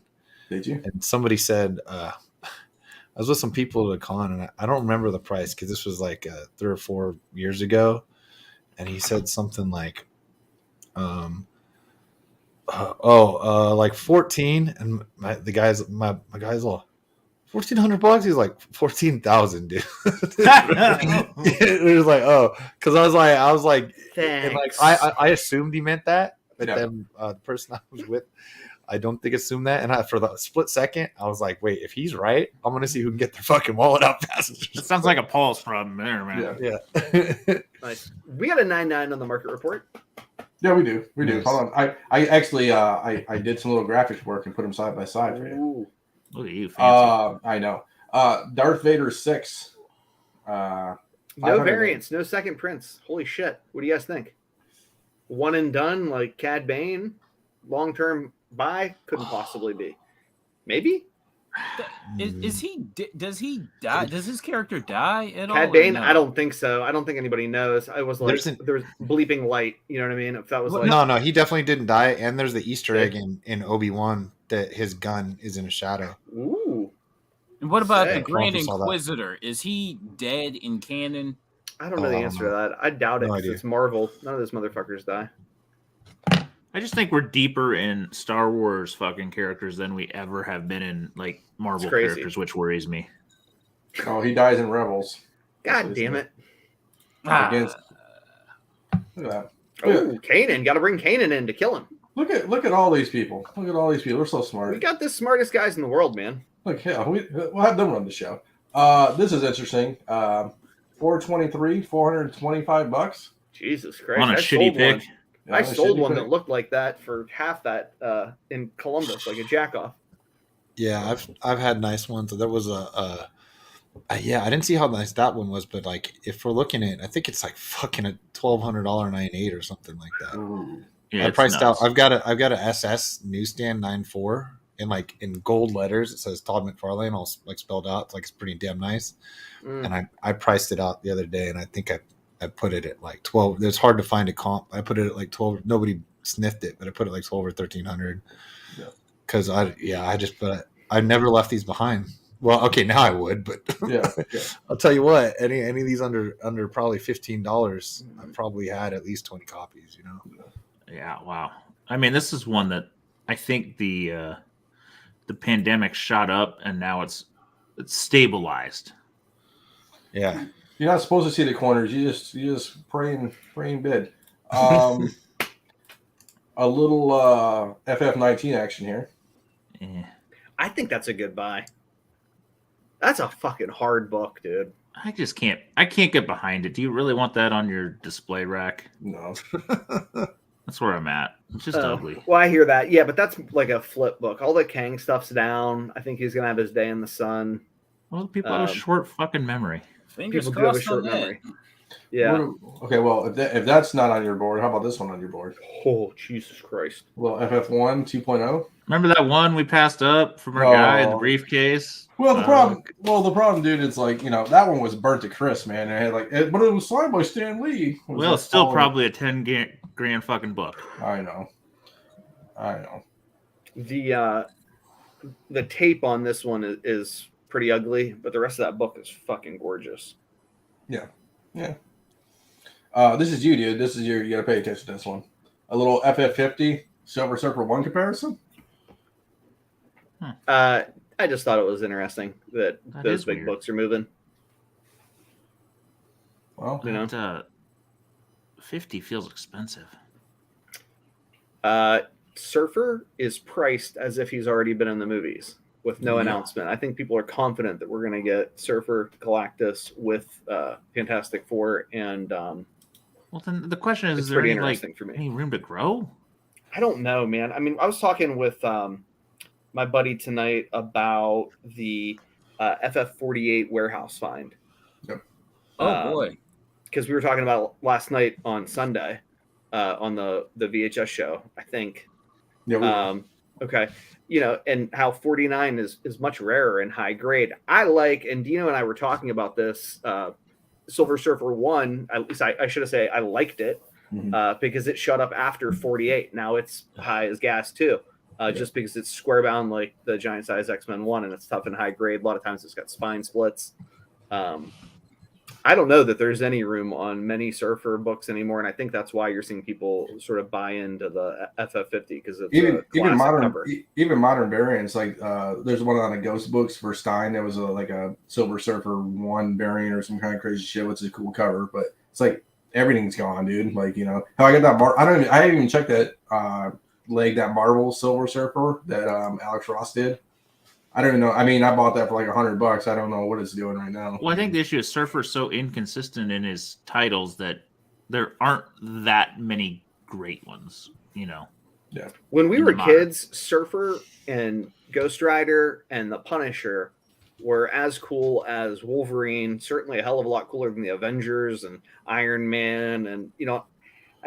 Did you? and somebody said I was with some people at a con, and I don't remember the price because this was like 3 or 4 years ago, and he said something like, like 14, and my guy's all $1,400. He's like 14,000, dude. It was like, oh, because I was like, and like Thanks. I assumed he meant that, but Yeah. then the person I was with, I don't think assumed that, and for the split second, I was like, wait, if he's right, I'm gonna see who can get their fucking wallet out fast. It sounds like a Paul's problem there, man. Yeah. Yeah. Nice. We got a 9.9 on the market report. Yeah, we do. We do. Nice. Hold on. I actually I did some little graphics work and put them side by side for you. Ooh. Look at you, fancy. I know. Darth Vader 6. No 500. variants, no second prints. Holy shit. What do you guys think? One and done, like Cad Bane, long term buy? Couldn't possibly be. Maybe? Is he? Does he die? Does his character die at all? Cad or Bane? no? I don't think so. I don't think anybody knows. I was like, there's bleeping light. You know what I mean? If that was like, No, he definitely didn't die. And there's the Easter egg in Obi-Wan that his gun is in a shadow. ooh, And what about the Sick. Grand I saw that. Inquisitor? Is he dead in canon? I don't know the Oh, answer to that. I doubt it no 'cause idea. it's Marvel. None of those motherfuckers die. I just think we're deeper in Star Wars fucking characters than we ever have been in like Marvel crazy. characters, which worries me. Oh, he dies in Rebels. God damn it. Against. Look at that. Oh, Kanan. Got to bring Kanan in to kill him. Look at all these people. Look at all these people. They're so We smart. got the smartest guys in the world, man. Look, yeah, we'll have them run the show. This is interesting. 423, $425. Jesus Christ. On a I shitty sold pick. one. Yeah, I that sold shitty one pick. that looked like that for half that in Columbus, like a jack off. Yeah, I've had nice ones. There was I didn't see how nice that one was, but like if we're looking at, I think it's like fucking a $1,200 9.8 or something like that. Ooh. Yeah, I it's priced nuts. out. I've got a SS newsstand 9.4 in like in gold letters. It says Todd McFarlane, all like spelled out. It's like it's pretty damn nice. Mm. And I priced it out the other day, and I think I put it at like 12. It's hard to find a comp. I put it at like 12. Nobody sniffed it, but I put it like 12 or 1,300. Yeah. Because I never left these behind. Well, okay, now I would, but Yeah. I'll tell you what, any of these under probably $15, I probably had at least 20 copies, you know. Yeah, wow. I mean, this is one that I think the pandemic shot up, and now it's stabilized. Yeah. You're not supposed to see the corners. You just pray and bid. A little FF19 action here. Yeah. I think that's a good buy. That's a fucking hard book, dude. I just can't. I can't get behind it. Do you really want that on your display rack? No. That's where I'm at. It's just ugly. Well, I hear that. Yeah, but that's like a flip book. All the Kang stuff's down. I think he's gonna have his day in the sun. Well, people have a short fucking memory. Fingers People do have a crossed short on that. memory. Yeah. Okay, well, if that's not on your board, how about this one on your board? Oh, Jesus Christ. Well, FF1 2.0. Remember that one we passed up from our guy in the Oh. briefcase? Well, the problem, dude, it's like, that one was burnt to crisp, man. It had but it was signed by Stan Lee. It was Well, like it's still all- probably a 10 grand fucking book. I know. The tape on this one is pretty ugly, but the rest of that book is fucking gorgeous. Yeah. This is you, dude. This is you got to pay attention to this one. A little FF50 Silver Surfer 1 comparison. I just thought it was interesting that those is big weird. books are moving. Well, You know? That, 50 feels expensive. Surfer is priced as if he's already been in the movies with no Yeah. announcement. I think people are confident that we're going to get Surfer, Galactus with Fantastic Four, and Well, then the question is it's there pretty any, interesting like, for me. any room to grow? I don't know, man. I mean, I was talking with my buddy tonight about the FF48 warehouse find. Oh boy. Because we were talking about it last night on Sunday on the VHS show, I think. yeah, Okay. And how 49 is much rarer and high grade. I like, and Dino and I were talking about this, Silver Surfer 1, at least I should have said I liked it because it shut up after 48. Now it's high as gas too, just because it's square bound like the giant size X-Men 1 and it's tough and high grade. A lot of times it's got spine splits. I don't know that there's any room on many Surfer books anymore, and I think that's why you're seeing people sort of buy into the FF50 because it's even a classic modern cover. even modern variants, like there's one on the Ghost books for Stein that was like a Silver Surfer 1 variant or some kind of crazy shit, which is a cool cover, but it's like everything's gone, dude. Like, how I got that I haven't even checked that that Marvel Silver Surfer that Alex Ross did. I don't even know. I mean, I bought that for like $100. I don't know what it's doing right now. Well, I think the issue is Surfer's so inconsistent in his titles that there aren't that many great ones, Yeah. When we in were the modern. kids, Surfer and Ghost Rider and the Punisher were as cool as Wolverine, certainly a hell of a lot cooler than the Avengers and Iron Man. And,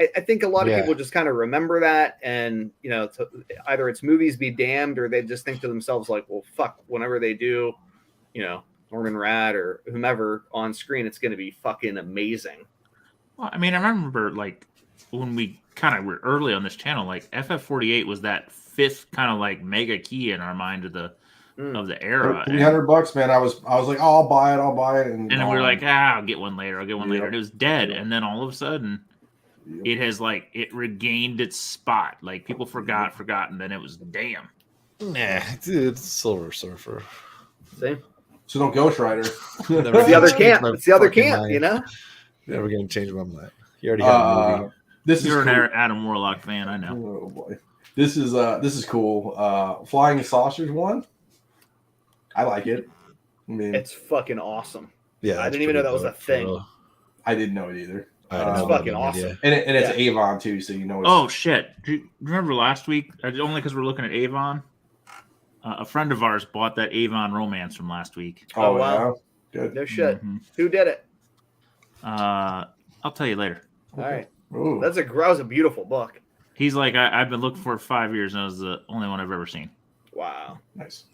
I think a lot of people just kind of remember that. And, either it's movies be damned or they just think to themselves like, well, fuck, whenever they do, Norman Rad or whomever on screen, it's going to be fucking amazing. Well, I mean, I remember like when we kind of were early on this channel, like FF48 was that fifth kind of like mega key in our mind of the era. $300, man. I was like, oh, I'll buy it, and then we were like, I'll get one later. later. And it was dead. Yep. And then all of a sudden, it has it regained its spot. Like people forgot, and then it was damn. Nah, dude, it's Silver Surfer. Same. So don't Ghost Rider. It's the other camp. It's the other camp, Never gonna change my mind. You already had a movie. You're cool. an Adam Warlock fan, I know. Oh boy, this is cool. Flying Saucers 1. I like it. I mean, It's fucking awesome. Yeah, I didn't even know that was a thing. I didn't know it either. It's fucking awesome. And it's Avon too, so it's Oh shit! Do you remember last week? Only because we're looking at Avon. A friend of ours bought that Avon romance from last week. Oh, wow. Yeah? Good. No shit. Mhm. Who did it? I'll tell you later. All right. Ooh. That was a beautiful book. He's like, I've been looking for it 5 years, and it was the only one I've ever seen. Wow. Nice.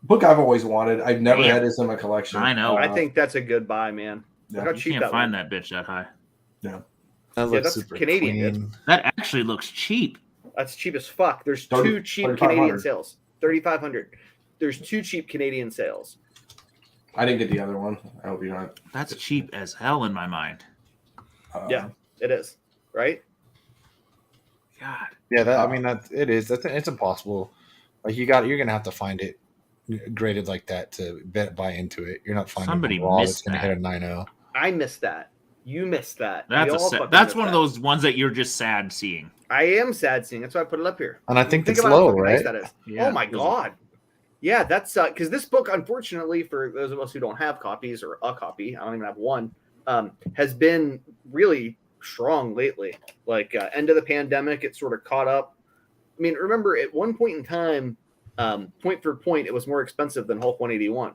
Book I've always wanted. I've never Damn. had this in my collection. I know. I think that's a good buy, man. Yeah. Look how You cheap can't that find was. that bitch that high. That looks that's super Canadian, clean. That actually looks cheap. That's cheap as fuck. There's 30 two cheap 3,500. Canadian sales. 3,500. There's two cheap Canadian sales. I didn't get the other one. I hope you're not. That's cheap as hell in my mind. Yeah, it is. Right? God. Yeah, it is. It's impossible. Like you're gonna have to find it graded like that to buy into it. You're not finding Somebody one raw that's missed gonna that. hit a 9.0. I missed that. You missed that. That's We all fucking that's missed one of that. those ones that you're just sad seeing. I am sad seeing. That's why I put it up here. And I think it's about how low, fucking nice right? that is. Yeah, Oh my it was- god. Yeah, that's because this book, unfortunately, for those of us who don't have copies or a copy, I don't even have one, has been really strong lately. Like end of the pandemic, it sort of caught up. I mean, remember at one point in time, point for point, it was more expensive than Hulk 181.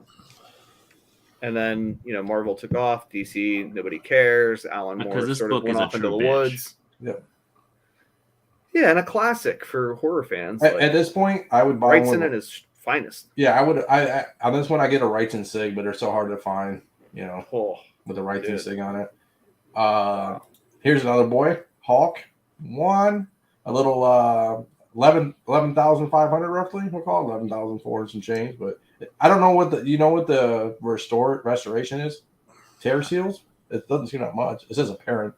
And then, Marvel took off, DC, nobody cares. Alan Because Moore this sort of book went is a off into the true bitch. woods. Yep. Yeah, and a classic for horror fans. At this point, I would buy Wrightson one. at his finest. Yeah, I would. I on this one, I get a Wrightson Sig, but they're so hard to find. Oh, With the Wrightson dude. Sig on it. Here's another boy, Hulk. A little 11,500 roughly. We'll call it 11,400 and change. But I don't know what the restoration is. Tear seals. It doesn't seem that much. It says apparent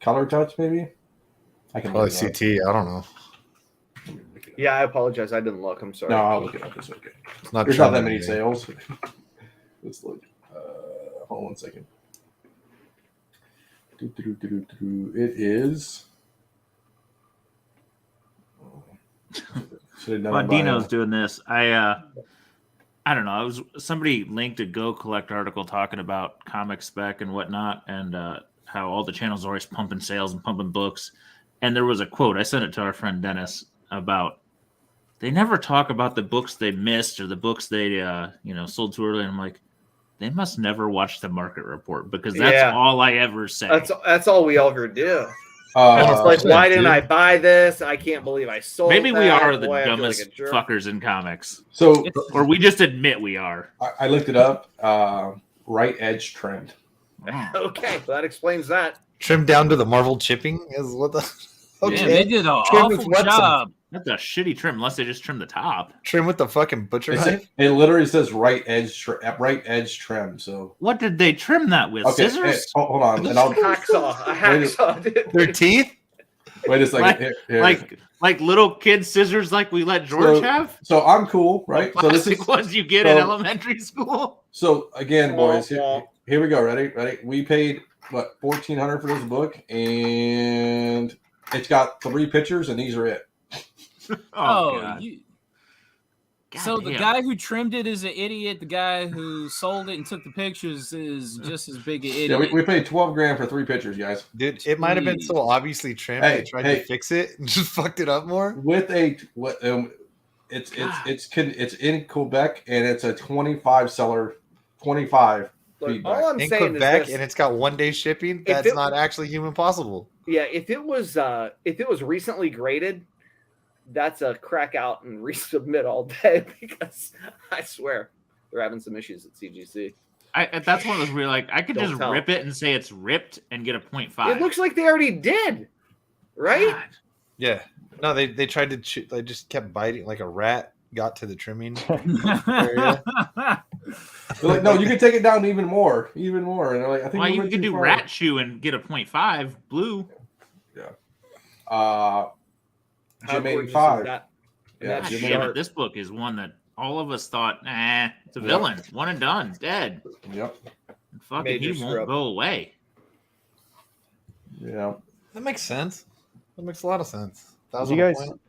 color touch, maybe. I can Probably look it up. CT. I don't know. Yeah, I apologize. I didn't look. I'm sorry. No, I'll look it up. It's okay. It's not There's not that trending many anyway. sales. Let's look. Hold on 1 second. It is. Should have done While it by, Dino's doing this, I don't know. I was somebody linked a Go Collect article talking about comic spec and whatnot, and how all the channels are always pumping sales and pumping books. And there was a quote. I sent it to our friend Dennis about they never talk about the books they missed or the books they sold too early. And I'm like, they must never watch the market report because that's Yeah. all I ever say. That's all we ever do. It's like, why didn't I buy this? I can't believe I sold. Maybe we that. are the Boy, I feel dumbest like a jerk. fuckers in comics, So or we just admit we are. I looked it up. Right edge trimmed. Okay, well, that explains that. Trimmed down to the Marvel chipping is what the. Yeah, they did an Trim with awful what's job. That's a shitty trim, unless they just trim the top. Trim with the fucking butcher knife. It literally says right edge trim. So What did they trim that with? okay, Scissors? hold on, and I'll A hacksaw, dude. Their teeth. wait a second. Like- Here. Like little kid scissors, like we let George So- have. So I'm cool, right? The So this plastic is ones you get in so- elementary school. so again, boys. Here we go. Ready? We paid what $1,400 for this book, and it's got 3 pictures, and these are it. Oh, God. God so the damn. guy who trimmed it is an idiot. The guy who sold it and took the pictures is just as big an idiot. Yeah, we paid $12,000 for 3 pictures, guys. Dude, it might have been so obviously trimmed. Hey, they tried hey. to fix it and just fucked it up more. With it's in Quebec, and it's a 25 seller, 25 Look, feedback. all I'm In saying Quebec, is this. and it's got 1 day shipping. If That's it- not actually human possible. Yeah, if it was recently graded, that's a crack out and resubmit all day because I swear they're having some issues at CGC. That's one of those where like I could Don't just tell. rip it and say it's ripped and get a 0.5. It looks like they already did, right? God. Yeah. No, they tried to. They just kept biting like a rat. Got to the trimming. They're like, no, you can take it down even more. And they're like, I think Well, we you went could too do far. rat shoe and get a 0.5 blue. How Jim gorgeous is 85. that? Yeah, That's Jim Damn sharp. it, this book is one that all of us thought, it's a villain. One and done. Dead. Yep. Fucking Major he won't scrub. go away. Yeah. That makes sense. That makes a lot of sense. That was Did you on guys? point.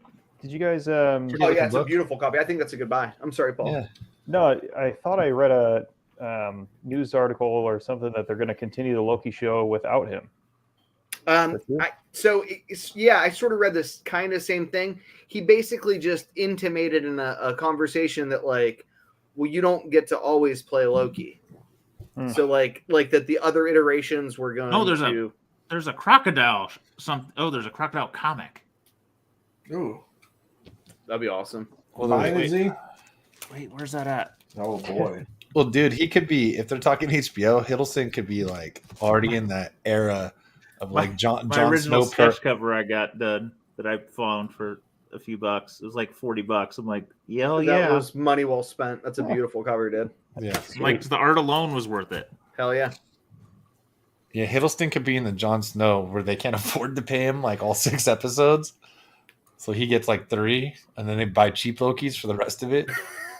Did you guys? Oh looking yeah, it's a book. beautiful copy. I think that's a good buy. I'm sorry, Paul. Yeah. No, I thought I read a news article or something that they're going to continue the Loki show without him. I sort of read this kind of same thing. He basically just intimated in a conversation that like, well, you don't get to always play Loki. Hmm. So like that the other iterations were going Oh, there's to. There's a crocodile. There's a crocodile comic. Ooh. That'd be awesome. Fine, is he? Wait, where's that at? Oh boy. Well, dude, he could be. If they're talking HBO, Hiddleston could be like already in that era of like John My original Snow. sketch cover I got done that I found for a few bucks. It was like $40. I'm like, hell That yeah. was money well spent. That's a beautiful cover, dude. Yeah, I'm like the art alone was worth it. Hell yeah. yeah. Hiddleston could be in the Jon Snow where they can't afford to pay him like all 6 episodes, so he gets like 3, and then they buy cheap Lokis for the rest of it.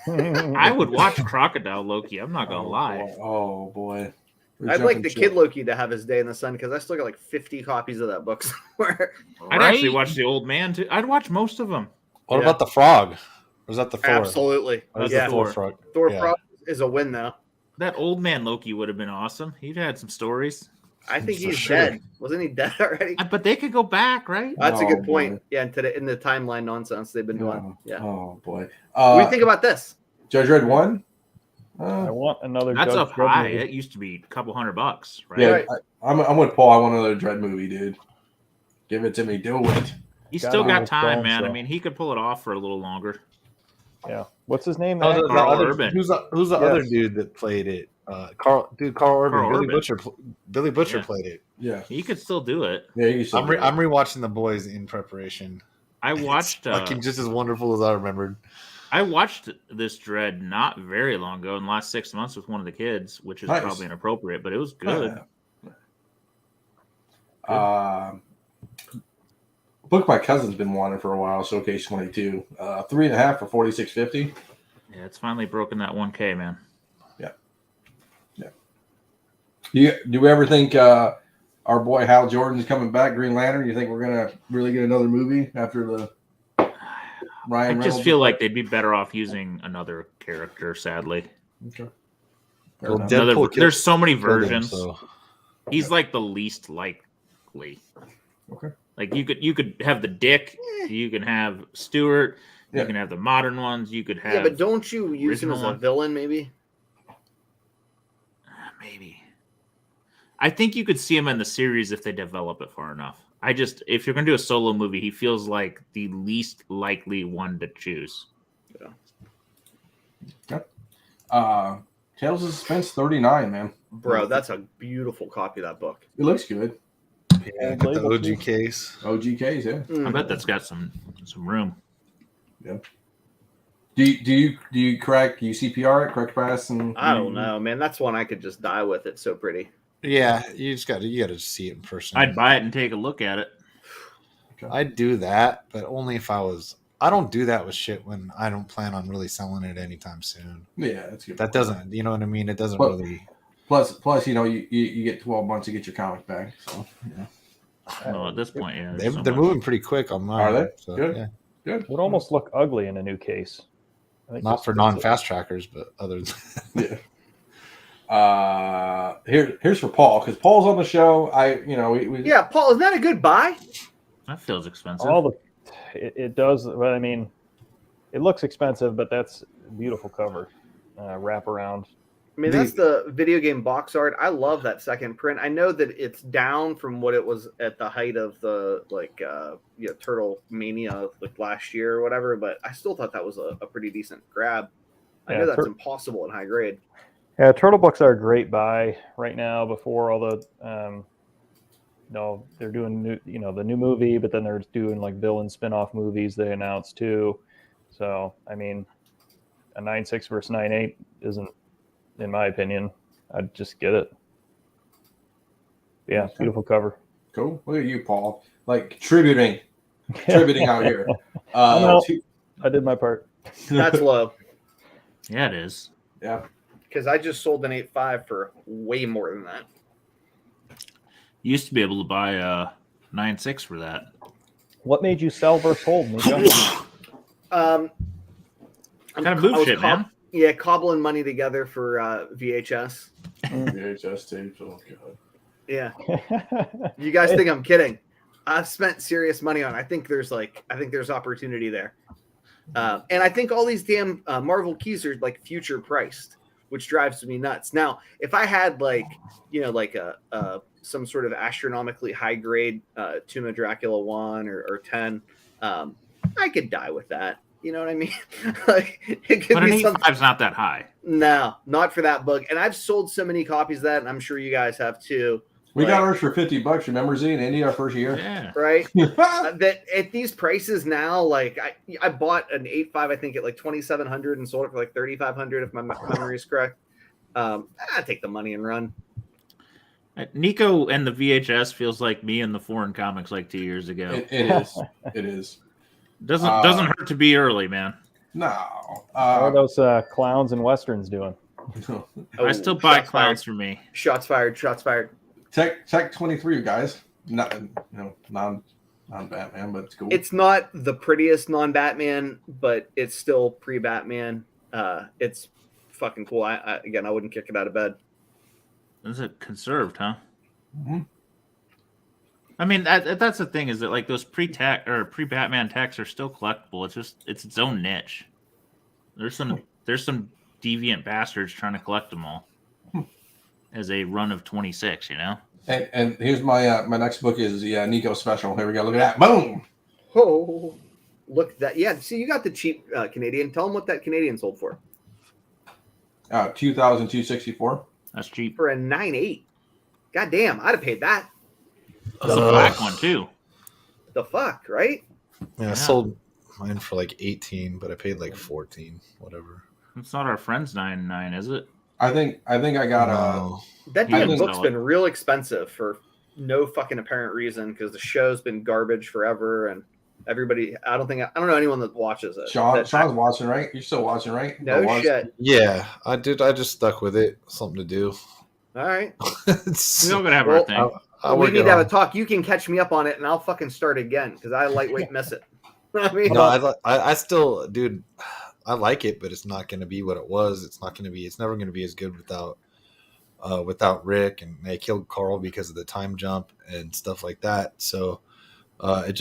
I would watch Crocodile Loki. I'm not gonna lie. Oh boy. We're I'd like jumping the ship. Kid Loki to have his day in the sun because I still got like 50 copies of that book somewhere. I'd actually watch the old man too. I'd watch most of them. What Yeah. about the frog? was that the Thor? Absolutely. That was Yeah. the Thor front. Thor Yeah. Frog is a win, though. That old man Loki would have been awesome. He'd had some stories. I think For he's sure. dead. Wasn't he dead already? But they could go back, right? That's a Oh, good point. boy. Yeah, in the timeline nonsense they've been doing. Oh, Yeah. oh boy. What do you think about this? Judge Dredd 1? I want another. That's Judge up Dredd high. movie. It used to be a couple $100, right? Yeah, Right. I'm with Paul. I want another Dredd movie, dude. Give it to me. Do it. He's Gotta still be got with time, Bones, man. I though. mean, he could pull it off for a little longer. Yeah. What's his name? Oh, the Carl other- Urban. Who's the Yes. other dude that played it? Carl Urban. Carl Billy Urban. Butcher. Billy Butcher Yeah. played it. Yeah. He could still do it. Yeah, you should. I'm rewatching The Boys in preparation. I watched. It's fucking just as wonderful as I remembered. I watched this Dread not very long ago in the last 6 months with one of the kids, which is Nice. probably inappropriate, but it was good. Book my cousin's been wanting for a while. Showcase 22. 3.5 for 46.50. Yeah, it's finally broken that 1K, man. Do we ever think our boy Hal Jordan's coming back? Green Lantern. You think we're gonna really get another movie after the Ryan? I just Reynolds feel like they'd be better off using another character. Sadly, Okay. Well, enough. Deadpool there's so many killed him, versions. so- He's like the least likely. Okay. Like you could have the Dick, you can have Stewart, Yeah. you can have the modern ones, you could have Yeah, but don't you use him original as a one. villain, maybe? maybe. I think you could see him in the series if they develop it far enough. If you're gonna do a solo movie, he feels like the least likely one to choose. Tales of Suspense 39, man. Bro, that's a beautiful copy of that book. It looks good. Yeah, got the OG case. OGKs, yeah. I bet that's got some room. Do you correct UCPR it, correct pass, and I don't know, man. That's one I could just die with. It's so pretty. Yeah, you got to see it in person. I'd buy it and take a look at it. I'd do that, but only if I was. I don't do that with shit when I don't plan on really selling it anytime soon. Yeah, that's good. That doesn't, you know what I mean? It doesn't Well, really. Plus, you get 12 months to get your comic back. So yeah. Well, at this point, yeah. They're, there's so they're much. moving pretty quick on mine. Are they? So, Good. Yeah. Good. It would almost look ugly in a new case. I think Not this for fits non-fast trackers, but other than Yeah. Here's for Paul, because Paul's on the show. Yeah, Paul, isn't that a good buy? That feels expensive. it does. But I mean, it looks expensive, but that's a beautiful cover. Wraparound. I mean, that's the video game box art. I love that second print. I know that it's down from what it was at the height of the Turtle Mania last year or whatever, but I still thought that was a pretty decent grab. I Yeah, know that's impossible in high grade. Yeah, Turtle books are a great buy right now. Before all the, they're doing the new movie, but then they're doing like villain spin-off movies they announced too. So I mean, a 9.6 versus 9.8 isn't, in my opinion. I'd just get it. Yeah, beautiful cover. Cool. Look at you, Paul. Like contributing out here. I did my part. That's low. Yeah, it is. Yeah. Because I just sold an 8.5 for way more than that. You used to be able to buy a 9.6 for that. What made you sell versus hold, Nico? Kind of move shit, man. Yeah, cobbling money together for VHS. VHS tapes. Oh god. Yeah. You guys think I'm kidding? I've spent serious money on it. I think there's opportunity there. And I think all these damn Marvel keys are like future priced, which drives me nuts. Now, if I had some sort of astronomically high grade Tomb of Dracula 1 or 10, I could die with that. You know what I mean? Like it could But an be something. 8.5's not that high. No, not for that book. And I've sold so many copies of that, and I'm sure you guys have too. We got ours for $50. Remember, Z, in India our first year? Yeah. Right? That at these prices now, like I bought an 8.5, I think at like 2,700 and sold it for like 3,500 if my memory is correct. I take the money and run. Nico and the VHS feels like me and the foreign comics like 2 years ago. It is. It is. Doesn't hurt to be early, man. No. How are those clowns and westerns doing? I still buy shots clowns fired. for me. Shots fired. Shots fired. Tech 23, guys. Not non-Batman, but it's cool. It's not the prettiest non-Batman, but it's still pre-Batman. It's fucking cool. I wouldn't kick it out of bed. Is it conserved, huh? Mhm. I mean, that's the thing, is that like those pre-Batman techs are still collectible. It's its own niche. There's some deviant bastards trying to collect them all as a run of 26. You know. And here's my my next book is the Nico special. Here we go. Look at that. Boom. Oh, look at that. Yeah, see, you got the cheap Canadian. Tell them what that Canadian sold for. 2,264. That's cheap. For a 9.8. God damn, I'd have paid that. That's a black one too. The fuck, right? Yeah, I sold mine for like 18, but I paid like 14, whatever. It's not our friend's 9.9, is it? I think I got a. That I damn didn't book's sell been real expensive for no fucking apparent reason because the show's been garbage forever and everybody. I don't know anyone that watches it. Sean's watching, right? You're still watching, right? No shit. Yeah, I did. I just stuck with it. Something to do. All right. We all gonna have our thing. We need to have a talk. You can catch me up on it, and I'll fucking start again because I lightweight miss it. I mean, No, I still, dude. I like it, but it's not going to be what it was. It's not going to be. It's never going to be as good without Rick, and they killed Carl because of the time jump and stuff like that. So it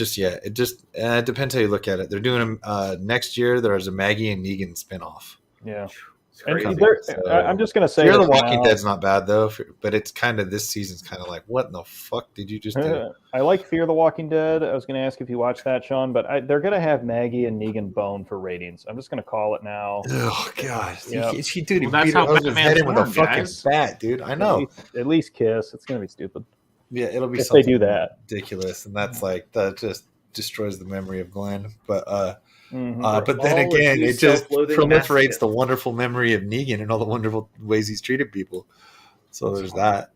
depends how you look at it. They're doing next year. There's a Maggie and Negan spinoff. Yeah. crazy. I'm just gonna say, Fear the this Walking now. Dead's not bad though, but it's kind of this season's kind of like, what in the fuck did you just do? I like Fear the Walking Dead. I was going to ask if you watched that, Sean, but they're going to have Maggie and Negan bone for ratings. I'm just going to call it now. Oh god, Yep. he dude, he Well, that's beat how her husband's head in with a Batman's born, fucking guys. bat, dude. I know. At least kiss. It's going to be stupid. Yeah, it'll be If they something do that. ridiculous, and that's like that just destroys the memory of Glenn. But Mhm. but then all of again, you it just self-loathing proliferates masochists. the wonderful memory of Negan and all the wonderful ways he's treated people. So there's that.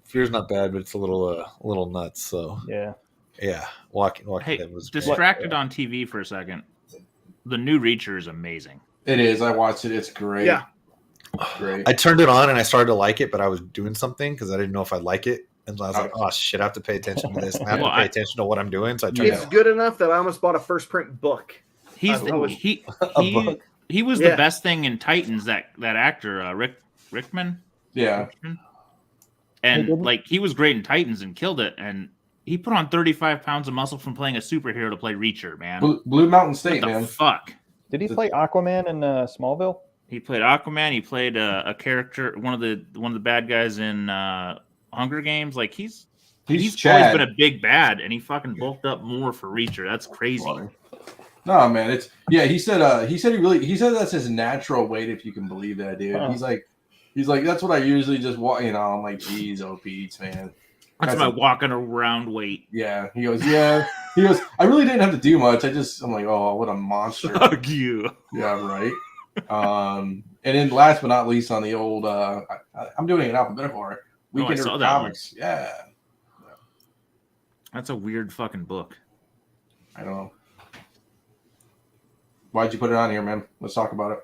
Fear's not bad, but it's a little nuts. So Yeah. Walking Hey, Dead was great. distracted on TV for a second. The new Reacher is amazing. It is. I watched it. It's great. Yeah. Great. I turned it on and I started to like it, but I was doing something because I didn't know if I'd like it. And I was like, oh shit, I have to pay attention to this. And I have Well, to pay attention to what I'm doing. So I turned it It's on. good enough that I almost bought a first print book. He's I was- he book. he was Yeah. the best thing in Titans. That actor Rickman, Yeah. and didn't- like he was great in Titans and killed it. And he put on 35 pounds of muscle from playing a superhero to play Reacher. Man, Blue Mountain what State, the man. fuck? Did he play Aquaman in Smallville? He played Aquaman. He played a character, one of the bad guys in Hunger Games. Like he's always Chad. been a big bad, and he fucking bulked up more for Reacher. That's crazy. No, man, it's He said that's his natural weight, if you can believe that, dude. Huh. He's like that's what I usually just walk. You know, I'm like, geez, oh Pete, man. That's my walking around weight. Yeah, he goes, yeah. He goes, I really didn't have to do much. I'm like, oh, what a monster. Fuck you. Yeah, right. And then last but not least, on the old, I'm doing it in alphabetical order. Weekend saw of that Comics. Yeah, That's a weird fucking book. I don't know. Why'd you put it on here, man? Let's talk about it.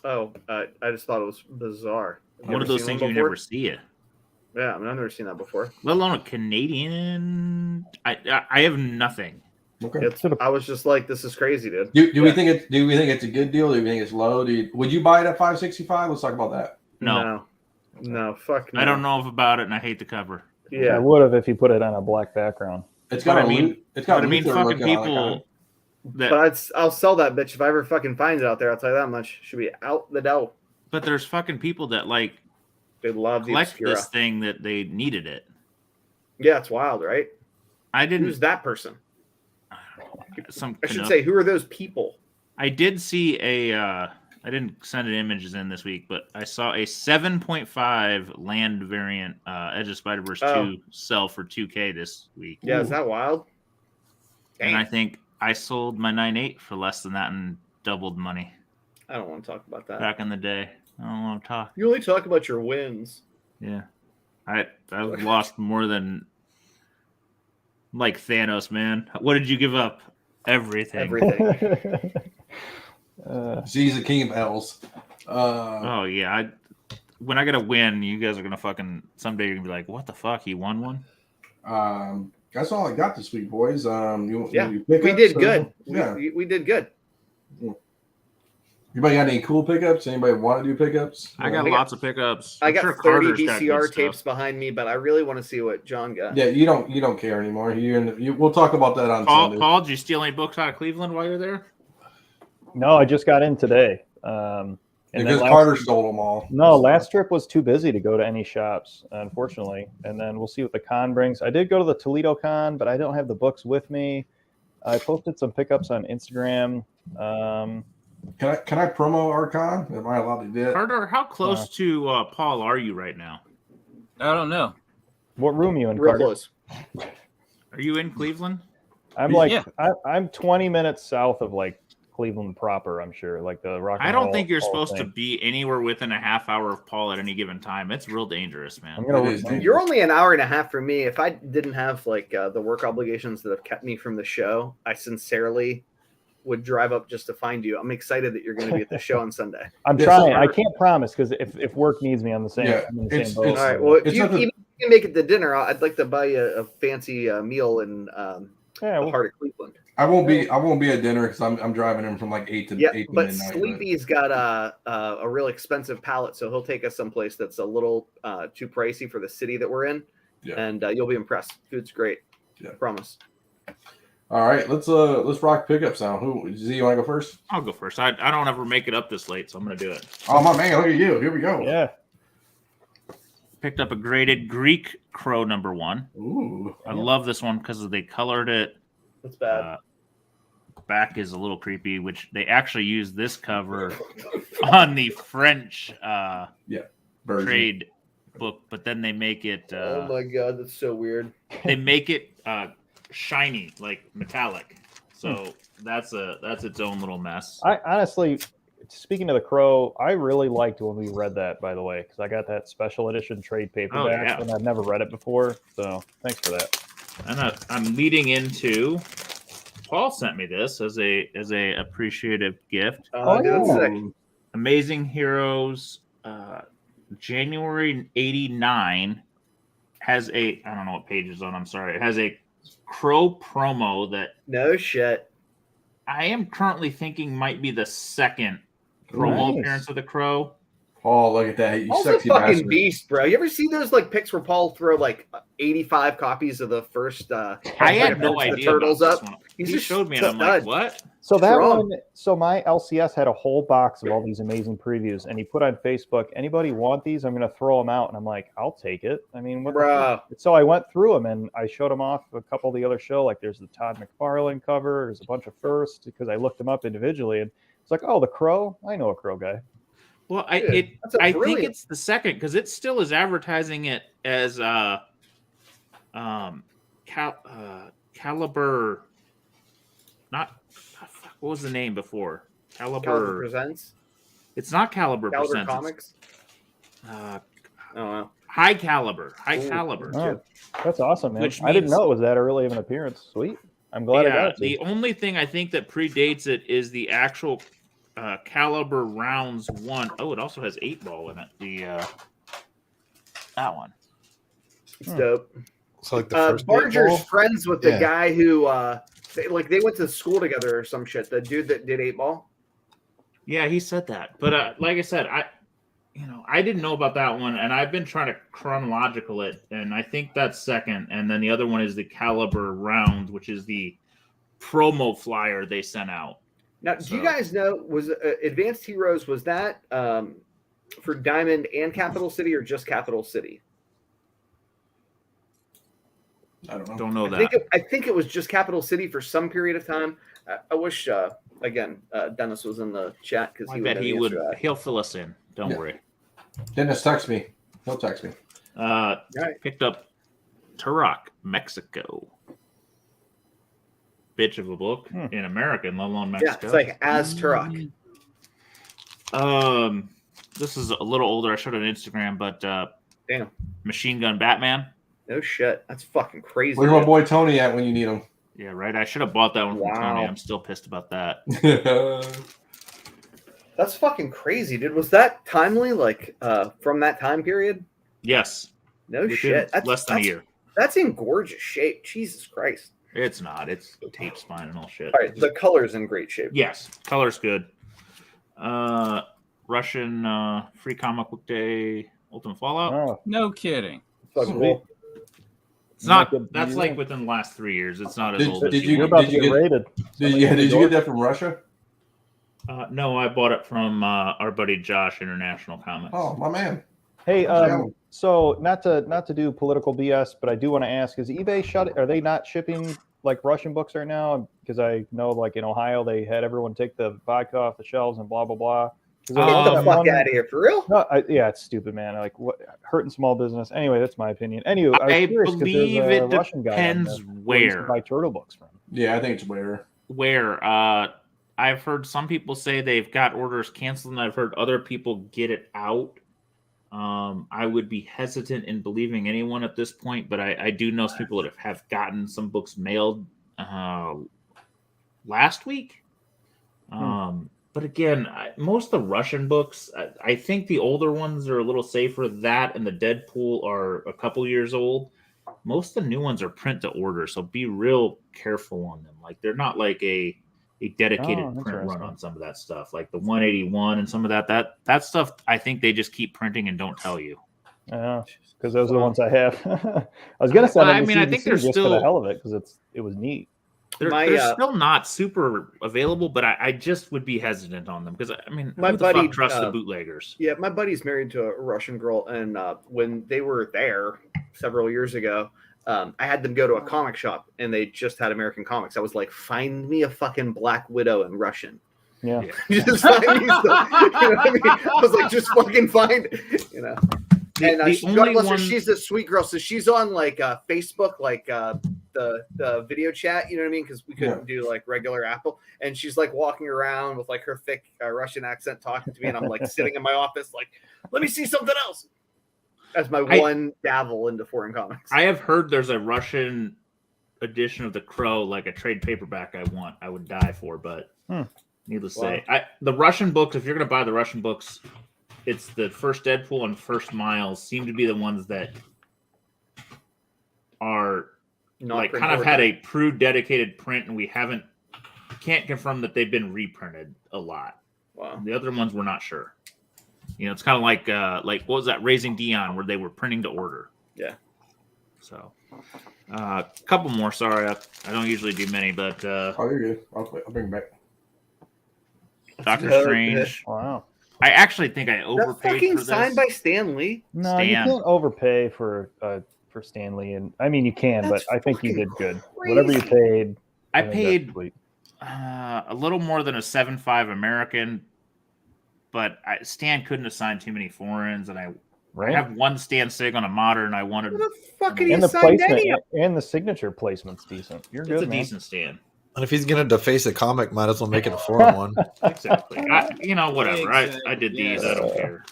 Oh, I just thought it was bizarre. Have you One of ever those seen things one you before? never see it. Yeah, I mean, I've never seen that before. Let alone a Canadian. I have nothing. Okay. I was just like, this is crazy, dude. Do we think it's a good deal? Do we think it's low? Would you buy it at $5.65? Let's talk about that. No. No, fuck no. I don't know about it, and I hate the cover. I Yeah. would have if you put it on a black background. It's got But a I mean- loot. It's got But I mean, Luther fucking looking on it, people that. But I'll sell that bitch if I ever fucking find it out there. I'll tell you that much. Should be out the dough. But there's fucking people that like They love the collect Obscura. this thing that they needed it. Yeah, it's wild, right? I didn't. Who's that person? Some. I should Canuck. say, who are those people? I did see a. I didn't send an images in this week, but I saw a 7.5 land variant Edge of Spider-Verse 2 sell for $2K this week. Yeah, is that wild? And I Dang. think I sold my 9.8 for less than that and doubled money I don't want to talk about that. back in the day. I don't want to talk. You only talk about your wins. Yeah, I've lost more than like Thanos, man. What did you give up? Everything. Everything. He's the king of L's. Oh yeah. When I get a win, you guys are gonna fucking someday you're gonna be like, what the fuck? He won one? That's all I got this week, boys. Yeah, you we pickups, did good. Yeah. We did good. Anybody got any cool pickups? Anybody want to do pickups? I got lots of pickups. I I'm got sure 30 Carter's got good VCR stuff. tapes behind me, but I really want to see what John got. Yeah, you don't care anymore. We'll talk about that on Sunday. Paul, did you steal any books out of Cleveland while you're there? No, I just got in today. And Because then Carter stole them all. No, last trip was too busy to go to any shops, unfortunately. And then we'll see what the con brings. I did go to the Toledo con, but I don't have the books with me. I posted some pickups on Instagram. Can I promo our con? Am I allowed to do it? Carter, how close to Paul are you right now? I don't know. What room you in, Real Carter? close. Are you in Cleveland? I'm like, Yeah. I'm 20 minutes south of like Cleveland proper, I'm sure. Like the Rock and I don't Roll think you're Hall of supposed to Fame. be anywhere within a half hour of Paul at any given time. It's real dangerous, man. I'm gonna. It is dangerous. You're only an hour and a half from me. If I didn't have like the work obligations that have kept me from the show, I sincerely would drive up just to find you. I'm excited that you're going to be at the show on Sunday. I'm Yeah, trying. so- I can't promise because if work needs me on the same, Yeah, I'm in the it's- same boat. it's- All right. Well, if It's you, nothing- even if you can make it to dinner, I'd like to buy you a fancy meal in yeah, the well, heart of Cleveland. I won't be at dinner because I'm driving him from like 8 to Yeah, 8 to but midnight. Sleepy's got a real expensive palate, so he'll take us someplace that's a little too pricey for the city that we're in, Yeah. and you'll be impressed. Food's great. Yeah. Promise. All right, let's rock pickups now. Who Z? You want to go first? I'll go first. I don't ever make it up this late, so I'm going to do it. Oh my man, look at you! Here we go. yeah. Picked up a graded Greek Crow #1. Ooh. I love this one because they colored it. That's bad. Back is a little creepy, which they actually use this cover on the French Version. trade book, but then they make it Oh my god, that's so weird. they make it shiny, like metallic. So that's its own little mess. I honestly, speaking of the Crow, I really liked when we read that, by the way, because I got that special edition trade paperback yeah. and I've never read it before. So thanks for that. And I'm leading into. Paul sent me this as a appreciative gift. Dude, that's sick. Amazing Heroes, January '89 has I don't know what page is on. I'm sorry. It has a Crow promo that No shit. I am currently thinking might be the second promo Nice. appearance of the Crow. Paul, look at that! You Paul's a sexy fucking bastard. beast, bro. You ever see those like pics where Paul threw like 85 copies of the first? I had no the idea. Turtles about up. this one. He's He just showed me, and I'm like, stud. "What?" So that wrong? one, so my LCS had a whole box of all these amazing previews, and he put on Facebook, anybody want these? I'm going to throw them out. And I'm like, I'll take it. I mean, what the Bruh. fuck? So I went through them and I showed them off a couple of the other show. Like there's the Todd McFarlane cover. There's a bunch of firsts because I looked them up individually. And it's like, oh, the Crow. I know a Crow guy. Well, Dude, that's a I think brilliant- it's the second because it still is advertising it as Caliber. Not what was the name before Caliber Presents. It's not Caliber. Caliber Presents. Comics. It's, High Caliber. Ooh. Caliber. Oh, that's awesome, man. Which I didn't means- know it was that early of an appearance. Sweet. I'm glad I got it. The only thing I think that predates it is the actual Caliber Rounds 1. Oh, it also has 8-ball in it. That one. It's dope. So like the first ball? Barger's friends with the Yeah. guy who they went to school together or some shit. The dude that did 8-ball. Yeah, he said that. But like I said, I didn't know about that one, and I've been trying to chronological it, and I think that's second. And then the other one is the Caliber Round, which is the promo flyer they sent out. Now, do you So- guys know, was Advanced Heroes, was that for Diamond and Capital City or just Capital City? I don't know. Don't know I that. think it was just Capital City for some period of time. I wish, again, Dennis was in the chat because I he bet would he know the would. answer to that. He'll fill us in. Don't Yeah. worry. Dennis, text me. He'll text me. Right. Picked up Turok, Mexico. Bitch of a book in America, let alone Yeah, Mexico. it's like as Turok. This is a little older. I showed it on Instagram, but Damn. Machine Gun Batman. No shit. That's fucking crazy. Where's my boy Tony at when you need him? Yeah, right. I should have bought that one from Wow. Tony. I'm still pissed about that. That's fucking crazy, dude. Was that timely, like from that time period? Yes, No within shit. That's less than a year. That's in gorgeous shape. Jesus Christ. It's not. It's tape spine and all shit. All right, the color's in great shape. Yes, color's good. Russian Free Comic Book Day Ultimate Fallout. Oh, No kidding. Fucking Sweet. cool. It's not. Might get- That's you like won't- within the last 3 years. It's not as Did- old as did you You're you- about to did get raided. Did you get that from Russia? No, I bought it from our buddy Josh, International Comics. Oh, my man. Hey, Yeah. so not to do political BS, but I do want to ask: is eBay shut? Are they not shipping like Russian books right now? Because I know, like in Ohio, they had everyone take the vodka off the shelves and blah blah blah. 'Cause there was Get the that fuck one- out of here, for real? No, yeah, it's stupid, man. Like what hurting small business. Anyway, that's my opinion. Anyway, I was I curious because believe there's a it Russian guy on depends there who used to where. buy turtle books from. Yeah, I think it's where. Where I've heard some people say they've got orders canceled, and I've heard other people get it out. I would be hesitant in believing anyone at this point, but I do know some people that have gotten some books mailed last week. But again, most of the Russian books, I think the older ones are a little safer. That and the Deadpool are a couple years old. Most of the new ones are print to order, so be real careful on them. Like they're not like a dedicated print run interesting. on some of that stuff, like the 181 and some of that stuff. I think they just keep printing and don't tell you. Yeah, because those are the ones I have. I was gonna send Well, them I to mean, I think CBC they're just for still- the hell of it because it was neat. They're still not super available, but I just would be hesitant on them because I mean, My who the buddy, fuck trusts the bootleggers? Yeah, my buddy's married to a Russian girl, and when they were there several years ago, I had them go to a comic shop, and they just had American comics. I was like, "Find me a fucking Black Widow in Russian." Yeah. Just find me stuff. You know what I mean? I was like, "Just fucking find it," you know. And the God only bless her, one- she's a sweet girl. So she's on like Facebook, like the video chat. You know what I mean? Because we couldn't do like regular Apple. And she's like walking around with like her thick Russian accent talking to me, and I'm like sitting in my office, like, "Let me see something else." As my one dabble into foreign comics. I have heard there's a Russian edition of The Crow, like a trade paperback. I would die for, but needless to say, the Russian books. If you're going to buy the Russian books, it's the first Deadpool and first Miles seem to be the ones that are Not like print kind of order. had a Prue dedicated print, and we can't confirm that they've been reprinted a lot. Wow. The other ones we're not sure. You know, it's kind of like what was that, Raising Dion, where they were printing to order. Yeah. So, a couple more. Sorry, I don't usually do many, but Oh, you're good. I'll bring it back. Doctor Yeah. Strange. Wow. I actually think I That overpaid fucking for this. signed by Stan Lee. No, you Stan. can't overpay for Stanley, and I mean you can, That's but I think you fucking did good. Whatever you crazy. paid, I think that's paid sweet. a little more than a 7.5 American, but Stan couldn't assign too many foreigns, and I Right? have one Stan Sig on a modern. I wanted. What the fuck can he And the assign placement any of? and the signature placement's decent. You're It's good, a man. decent Stan. And if he's gonna deface a comic, might as well make it a foreign one. Exactly. Whatever. I did these. I don't care.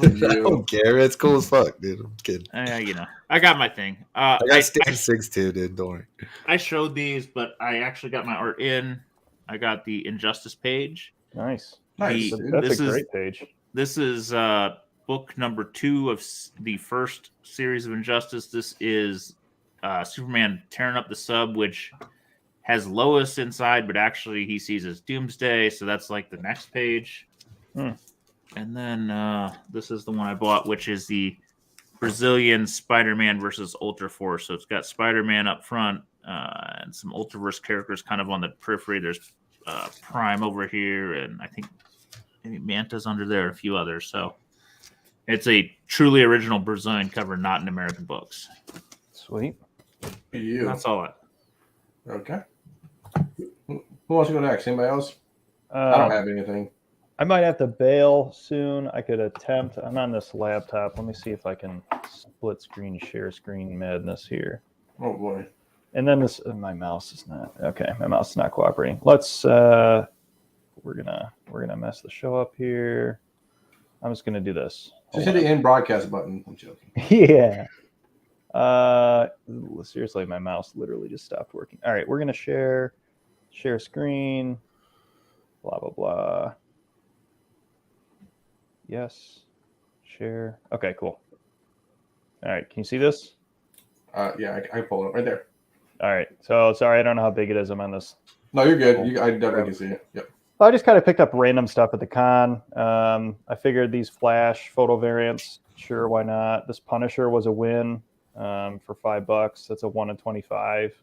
I don't care. It's cool as fuck, dude. I'm kidding. I got my thing. I got Stan 6 too, dude. Don't worry. I showed these, but I actually got my art in. I got the Injustice page. Nice. Nice. The- dude. That's This a is- great page. This is book number 2 of the first series of Injustice. This is Superman tearing up the sub, which has Lois inside, but actually he sees as Doomsday. So that's like the next page. Hmm. And then this is the one I bought, which is the Brazilian Spider-Man versus Ultra Force. So it's got Spider-Man up front and some Ultraverse characters kind of on the periphery. There's Prime over here, and I think maybe Manta's under there, and a few others. So it's a truly original Brazilian cover, not in American books. Sweet. You. That's all. Okay. Who wants to go next? Anybody else? I don't have anything. I might have to bail soon. I could attempt. I'm on this laptop. Let me see if I can split screen, share screen madness here. Oh boy. And then this, my mouse is not okay. My mouse is not cooperating. Let's. We're gonna mess the show up here. I'm just gonna do this. Just hit the end broadcast button. I'm joking. Yeah. Seriously, my mouse literally just stopped working. All right, we're gonna share screen. Blah blah blah. Yes. Share. Okay, cool. All right, can you see this? Yeah, I pulled it right there. All right. So sorry, I don't know how big it is. I'm on this. No, you're good. I definitely can see it. Yep. I just kind of picked up random stuff at the con. I figured these Flash photo variants, sure, why not? This Punisher was a win for $5. That's a 1 in 25.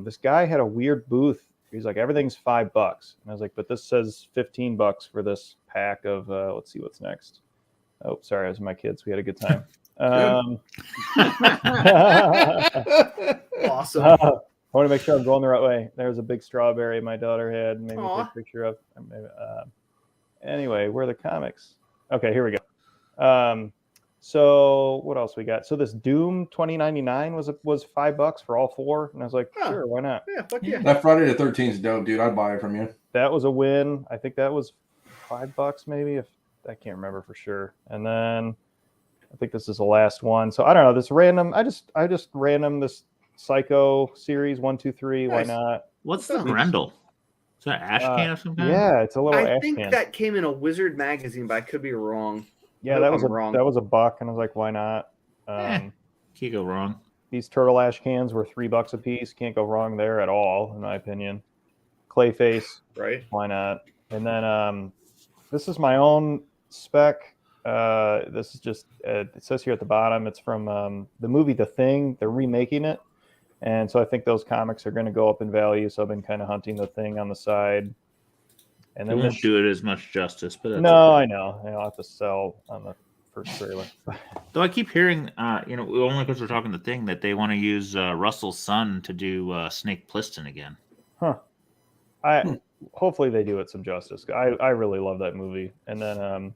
This guy had a weird booth. He's like, everything's $5. And I was like, but this says $15 for this pack of, let's see what's next. Oh, sorry, it was my kids. We had a good time. Awesome. I want to make sure I'm going the right way. There's a big strawberry my daughter had made me take a picture of. Anyway, where are the comics? Okay, here we go. So what else we got? So this Doom 2099 was $5 for all 4, and I was like, sure, why not? Yeah, fuck yeah. That Friday the 13th is dope, dude. I'd buy it from you. That was a win. I think that was $5 maybe. If I can't remember for sure. And then I think this is the last one. So I don't know. This random. I just random this Psycho series 1, 2, 3. Nice. Why not? What's the Grendel? Is that ash can of some kind? Yeah, it's a little I ash think can. that came in a Wizard magazine, but I could be wrong. Yeah, Hope that was I'm wrong. that was $1, and I was like, why not? Can't go wrong. These turtle ash cans were $3 a piece. Can't go wrong there at all, in my opinion. Clayface, Right? why not? And then this is my own spec. This is just it says here at the bottom. It's from the movie The Thing. They're remaking it, and so I think those comics are going to go up in value. So I've been kind of hunting The Thing on the side. And It then won't do it as much justice, but that's no, okay. I know. I'll have to sell on the first trailer. Though I keep hearing, only because we're talking The Thing, that they want to use Russell's son to do Snake Plissken again. Huh. Hopefully they do it some justice. I really love that movie. And then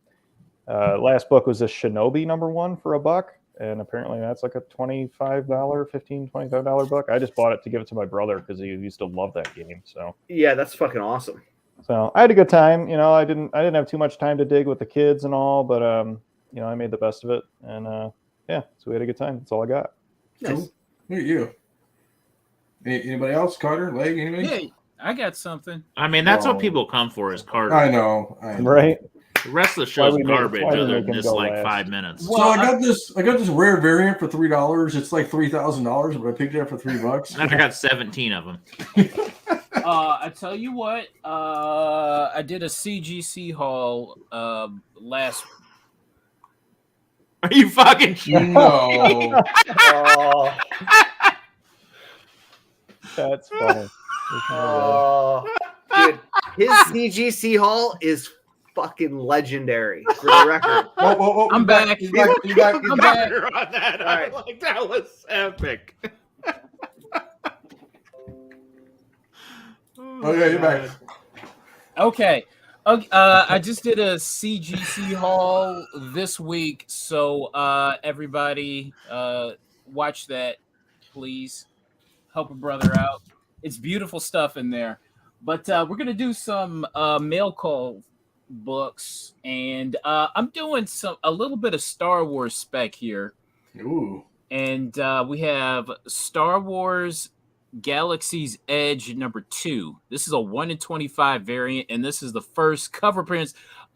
last book was this Shinobi #1 for $1, and apparently that's like a $25 book. I just bought it to give it to my brother because he used to love that game. Yeah, that's fucking awesome. So I had a good time. I didn't have too much time to dig with the kids and all, but I made the best of it, and so we had a good time. That's all I got. Nice. Cool. Look at you. Anybody else? Carter, Leg, anybody? Yeah, I got something. I mean, that's No. what people come for is Carter. I know. Right? The rest of the show's Why we make- garbage why we other make than him this go like last? 5 minutes. So I got this rare variant for $3. It's like $3,000, but I picked it up for $3. And I got 17 of them. I tell you what, I did a CGC haul last. Are you fucking kidding? No. Oh, That's funny. dude, his CGC haul is fucking legendary. For the record, Whoa, I'm back. He's back. He's back. I'm back. On that. All right. Like, that was epic. Oh yeah, you're back. Okay. I just did a CGC haul this week, so everybody watch that, please. Help a brother out. It's beautiful stuff in there. But we're gonna do some mail call books, and I'm doing a little bit of Star Wars spec here. Ooh. And we have Star Wars Galaxy's Edge #2. This is a 1 in 25 variant, and this is the first cover appearance.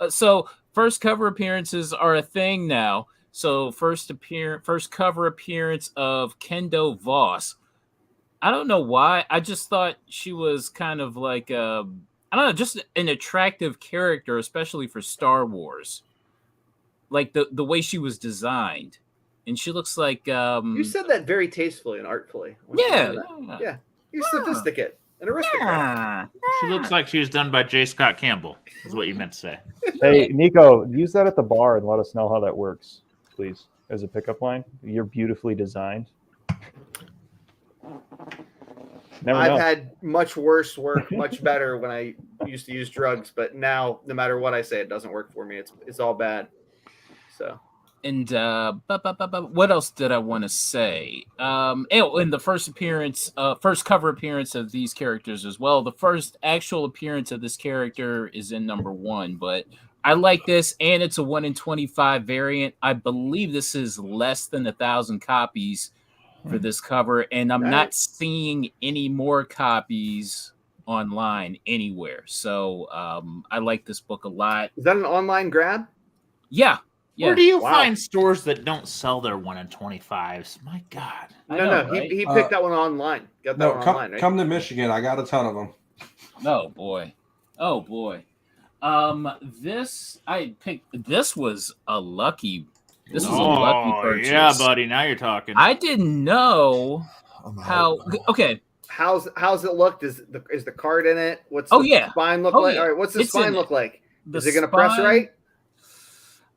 So first cover appearances are a thing now. So first cover appearance of Kendo Voss. I don't know why. I just thought she was kind of like I don't know, just an attractive character, especially for Star Wars. Like the way she was designed. And she looks like you said that very tastefully and artfully. Yeah. Yeah. You're sophisticated, an aristocrat. She looks like she was done by J. Scott Campbell, is what you meant to say. Hey, Nico, use that at the bar and let us know how that works, please, as a pickup line. You're beautifully designed. Never know. I've had much worse work, much better when I used to use drugs, but now no matter what I say, it doesn't work for me. It's all bad. So. And what else did I want to say? In the first cover appearance of these characters as well. The first actual appearance of this character is in #1, but I like this, and it's a 1 in 25 variant. I believe this is less than 1,000 copies for this cover, and I'm not seeing any more copies online anywhere. So I like this book a lot. Is that an online grab? Yeah. Yeah. Where do you Wow. find stores that don't sell their 1 in 25s? My God. I No, know, no, right? he picked that one online. Got that No, one come online, right? come to Michigan. I got a ton of them. Oh boy. Oh boy. This I picked. This was a lucky. This was a lucky purchase. yeah, buddy. Now you're talking. I didn't know Oh, my how. God. Okay. How's it look? Is the card in it? What's Oh, the yeah. spine look Oh, like? yeah. All right, what's the It's in spine it. look like? The Is it gonna press spine- right?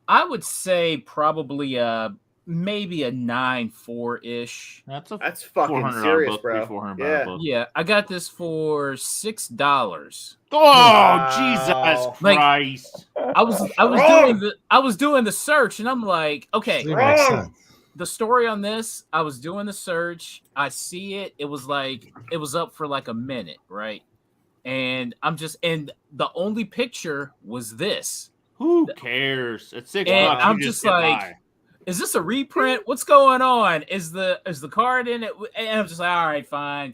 I would say probably maybe a 9.4 ish. That's a That's fucking $400 serious, book, bro. $400 Yeah. book. Yeah, I got this for $6. Oh, Wow. Jesus Like- Christ! I was doing the search, and I'm like, okay, Doesn't even make Wrong. sense. the story on this, I was doing the search, I see it, it was up for like a minute, right? And and the only picture was this. Who cares? It's $6. And you I'm just just get like, by. is this a reprint? What's going on? Is the card in it? And I'm just like, all right, fine.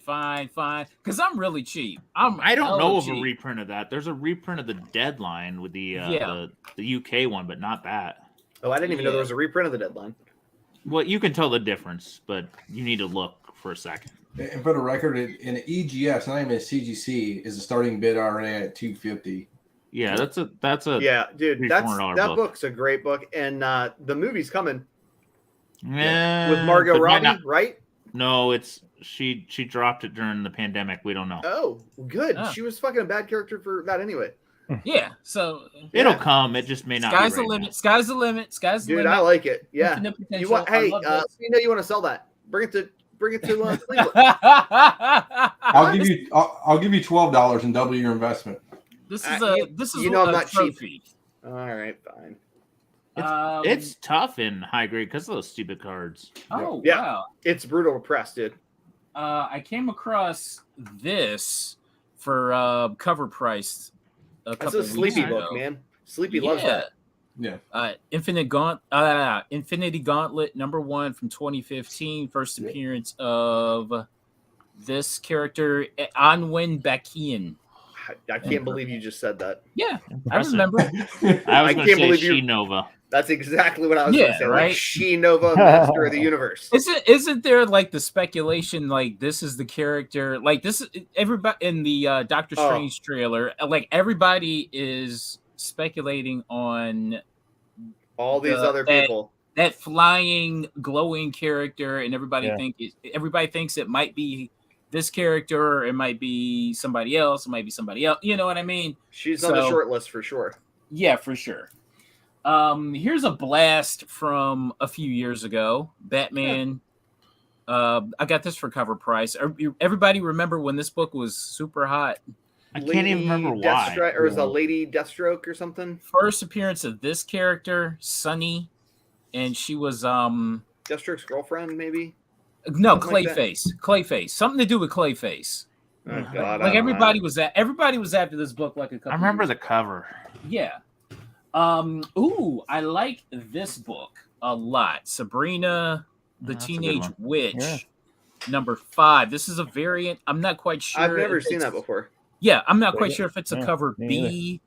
Because I'm really cheap. I don't know of a cheap. reprint of that. There's a reprint of the Deadline with the UK one, but not that. Oh, I didn't even know Yeah. there was a reprint of the Deadline. Well, you can tell the difference, but you need to look for a second. And for the record, in an EGS, not even a CGC, is the starting bid already at $250. Yeah, that's a Yeah, dude, $300-$400 that book. book's a great book, and the movie's coming Yeah, with Margot but Robbie, not- right? No, it's she dropped it during the pandemic. We don't know. Oh, good. Oh. She was fucking a bad character for that anyway. Yeah. So It'll yeah. come. It just may not. sky's be the right limit. now. Sky's the limit. Sky's the Dude, limit. I like it. Yeah. Infinite potential. You want? I Hey, love this. you know you want to sell that? Bring it to Cleveland. I'll give you $12 and double your investment. This Uh, is you know I'm a not cheap. trophy. All right, fine. It's tough in high grade because of those stupid cards. Oh Yeah. wow. It's brutal to press, dude. I came across this for cover price a That's couple a weeks Sleepy ago. book, man. Sleepy loves that. Yeah. Infinity Gauntlet #1 from 2015. First appearance of this character, Anwen Bakian. I can't believe you just said that. Yeah, Impressive. I remember. I was I going can't to believe say you- She-Nova. That's exactly what I was Yeah, going to say. right? Like She-Nova, Master of the Universe. Isn't there like the speculation like this is the character, like this is everybody in the Doctor Oh. Strange trailer, like everybody is speculating on All these the- other that- people. that flying glowing character, and everybody Yeah. everybody thinks it might be this character, or it might be somebody else, it might be somebody else, you know what I mean? She's on the So- short list for sure. Yeah, for sure. Here's a blast from a few years ago. Batman. I got this for cover price. Everybody remember when this book was super hot? I can't even remember why. Deathstroke, or is a Lady Deathstroke or something? First appearance of this character, Sunny, and she was Deathstroke's girlfriend, maybe? no, Something like that. Clayface, something to do with Clayface. Oh, Mhm. God. Like everybody was after this book like a couple. I remember years the cover. Yeah. Ooh, I like this book a lot. Sabrina, the That's a good Teenage one. Witch, Yeah. #5. This is a variant. I'm not quite sure. I've never if seen it's- that before. Yeah, I'm not quite Yeah. sure if it's a Yeah, cover me B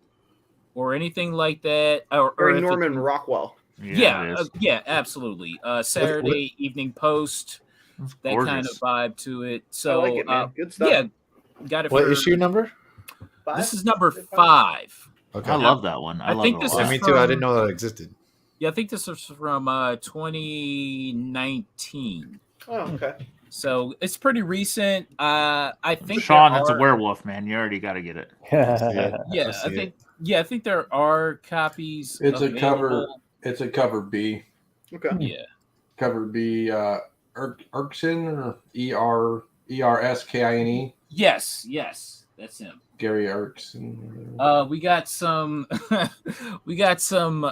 or anything like that. Or Very if it- Norman Rockwell. Yeah, it is. yeah, absolutely. Saturday Evening Post, It's that kind gorgeous. of vibe to it. So I like it, man. Good stuff. yeah, got it. What for, issue number? This is #5. Okay. I love that one. I love think it a this lot. is me too. I from- didn't know that existed. Yeah, I think this is from 2019. Oh, okay. So it's pretty recent. I think Sean, there it's a are- werewolf, man. You already got to get it. Yeah, I see I think there are copies. It's a cover. available. It's a cover B. Okay. Yeah, Cover B. Erkson or ERSKINE. yes, that's him. Gary Erkson. We got some,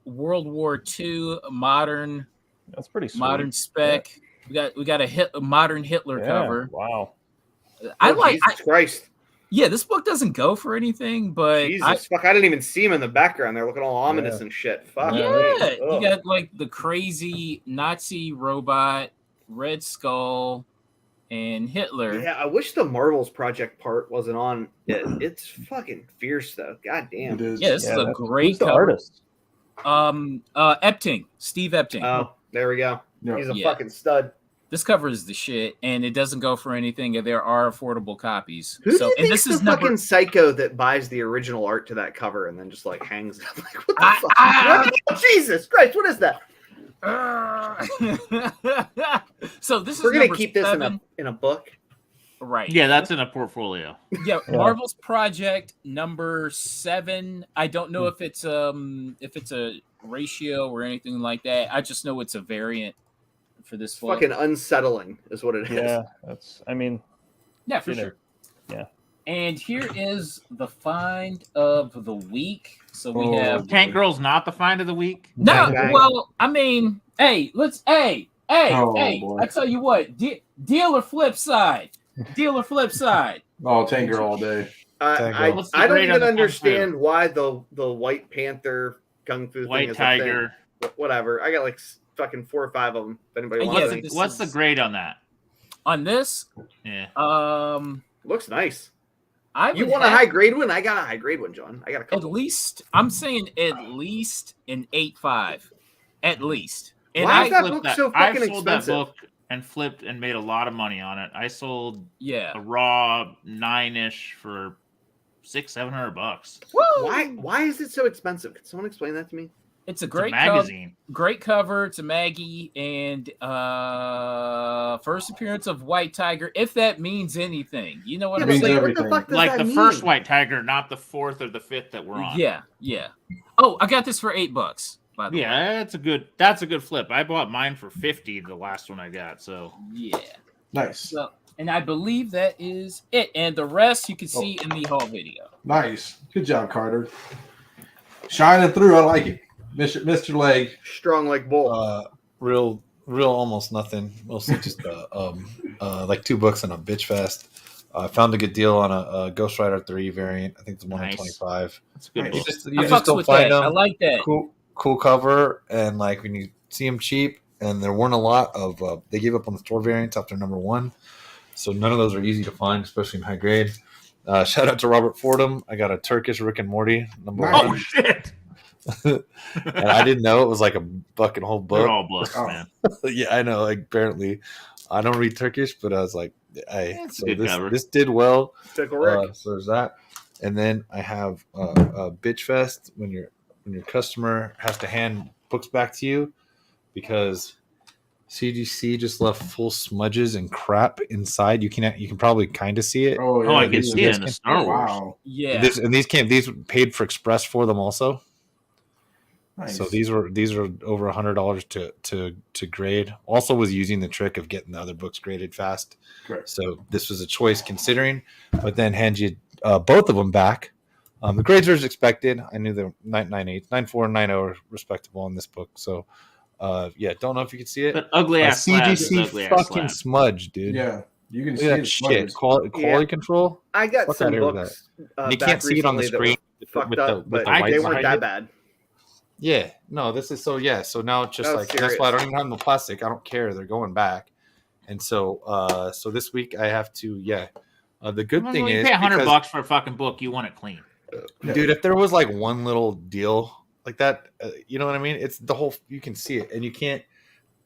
World War II modern That's pretty sweet. modern spec. We got a modern Hitler Yeah, cover. Wow. I Oh, like. Jesus Christ. Yeah, this book doesn't go for anything, but Jesus. Fuck, I didn't even see him in the background. They're looking all ominous Yeah. and shit. Fuck. yeah, me. you Ugh. got like the crazy Nazi robot, Red Skull, and Hitler. Yeah, I wish the Marvels project part wasn't on it. It's fucking fierce though. God It damn. is. Yeah, this is a that's- great who's the cover. artist? Epting, Steve Epting. Oh, there we go. Yeah. He's a Yeah. fucking stud. This cover is the shit, and it doesn't go for anything. And there are affordable copies. Who do So, you and think's this is the fucking psycho that buys the original art to that cover and then just like hangs it up? Like, what the fuck? Oh, Jesus Christ, what is that? So this is We're gonna number keep this 7. in a book. Right. Yeah, that's in a portfolio. Yeah, Marvel's Project number 7. I don't know if it's a ratio or anything like that. I just know it's a variant for this book. Fucking unsettling is what it is. Yeah, that's. I mean, Yeah, for you know, sure. yeah. And here is the find of the week. So we Oh, have Tank Girl's not the find of the week. no. Okay. Well, I mean, hey, hey. Oh, boy. I tell you what, deal or flip side. Deal or flip side. Oh, Tank Girl all day. I What's the don't grade on even the understand why the White Panther Kung Fu thing White is Tiger. a thing. Whatever. I got like fucking 4 or 5 of them. If anybody Yeah, wants so any. this What's the is- grade on that? On this, Yeah. Looks nice. I You would want a have high grade one? I got a high grade one, John. I got a at couple. least. I'm saying at least an 8.5, at least. And Why I is that flipped book so I've fucking sold expensive? that book and flipped and made a lot of money on it. I sold yeah. a raw 9-ish for $600-700. Why is it so expensive? Can someone explain that to me? It's a It's a great magazine. Great cover. It's a Maggie and first appearance of White Tiger, if that means anything. You know what Yeah, I'm but means saying? like, what everything. the fuck does Like that the mean? first White Tiger, not the 4th or the 5th that we're on. Yeah. Oh, I got this for $8. By the way. Yeah, that's a good flip. I bought mine for 50, the last one I got. So Yeah. Nice. So, and I believe that is it. And the rest you can Oh. see in the whole video. Nice. Good job, Carter. Shining through. I like it. Mr. Leg. Strong like bull. Real almost nothing. Mostly just like 2 books and a bitch fest. I found a good deal on a Ghost Rider 3 variant. I think it's 1 in Nice. 25. it's a good Nice. book. You I just fucks don't with find that. them. I like that. Cool cover, and like when you see them cheap, and there weren't a lot of. They gave up on the store variants after number 1, so none of those are easy to find, especially in high grade. Shout out to Robert Fordham. I got a Turkish Rick and Morty number Nice. 1, Oh shit! and I didn't know it was like a fucking whole They're book. all books, Oh. man. Yeah, I know. Like, apparently, I don't read Turkish, but I was like, hey, It's a so good cover. this did well. Tickle Rick. So there's that, and then I have a bitch fest when your customer has to hand books back to you because CGC just left full smudges and crap inside. You can probably kind of see it. Oh, Oh, I yeah, can these see are- it in the Star Wars. Wow. Yeah. These paid for express for them also. Nice. So these are over $100 to grade. Also was using the trick of getting the other books graded fast. Correct. So this was a choice considering, but then hand you both of them back. The grades were as expected. I knew they were 9.8, 9.4, and 9.0 are respectable in this book. So yeah, don't know if you can see it. But ugly ass slabs is CGC ugly ass fucking slab. smudge, dude. Yeah. You can Look see at that the shit. smudges. Quality Yeah. control. I got fuck some outta here with books. And you back can't see it on the recently that screen were fucked with up, with but the white they weren't behind that it. bad. Yeah, no, this is so yeah. So now it's just No, like that's why I don't serious. even have the plastic. I don't care. They're going back, and so so this week I have to the good Well, thing you is pay $100 because- for a fucking book, you want it clean. Yeah. dude, if there was like one little deal like that, you know what I mean? It's the whole. You can see it, and you can't.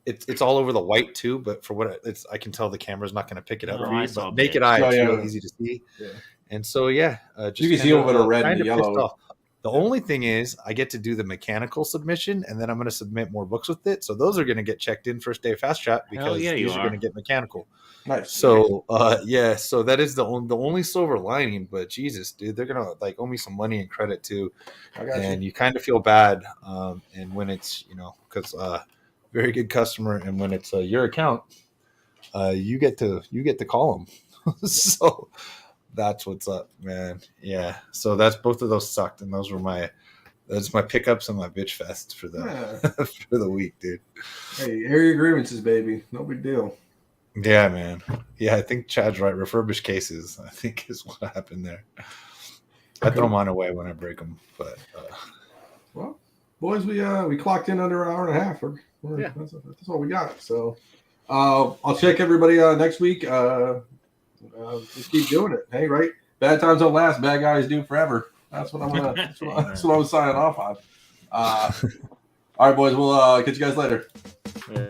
It's all over the white too, but for what it's, I can tell the camera's not going to pick it up No, for I you. saw But naked it. eye, Oh, it's yeah. real easy to see. Yeah. And so just You can see kinda, over the red and kinda the pissed yellow. off. The only thing is, I get to do the mechanical submission, and then I'm going to submit more books with it. So those are going to get checked in first day fast chat Hell because yeah, you these are are. going to get mechanical. Nice. So so that is the only silver lining. But Jesus, dude, they're gonna like owe me some money and credit too, I got and you. you kind of feel bad. And when it's because very good customer, and when it's your account, you get to call them. So that's what's up, man. Yeah. So that's both of those sucked, and those were that's my pickups and my bitch fest for the Yeah. for the week, dude. Hey, air your grievances, baby. No big deal. Yeah, man. Yeah, I think Chad's right. Refurbished cases, I think, is what happened there. I throw mine away when I break them, but Well, boys, we clocked in under an hour and a half. Yeah. That's all we got. So I'll check everybody next week. Just keep doing it. Hey, right? Bad times don't last. Bad guys do forever. That's what I'm gonna. That's what I was signing off All right, boys. We'll catch you guys later. Yeah.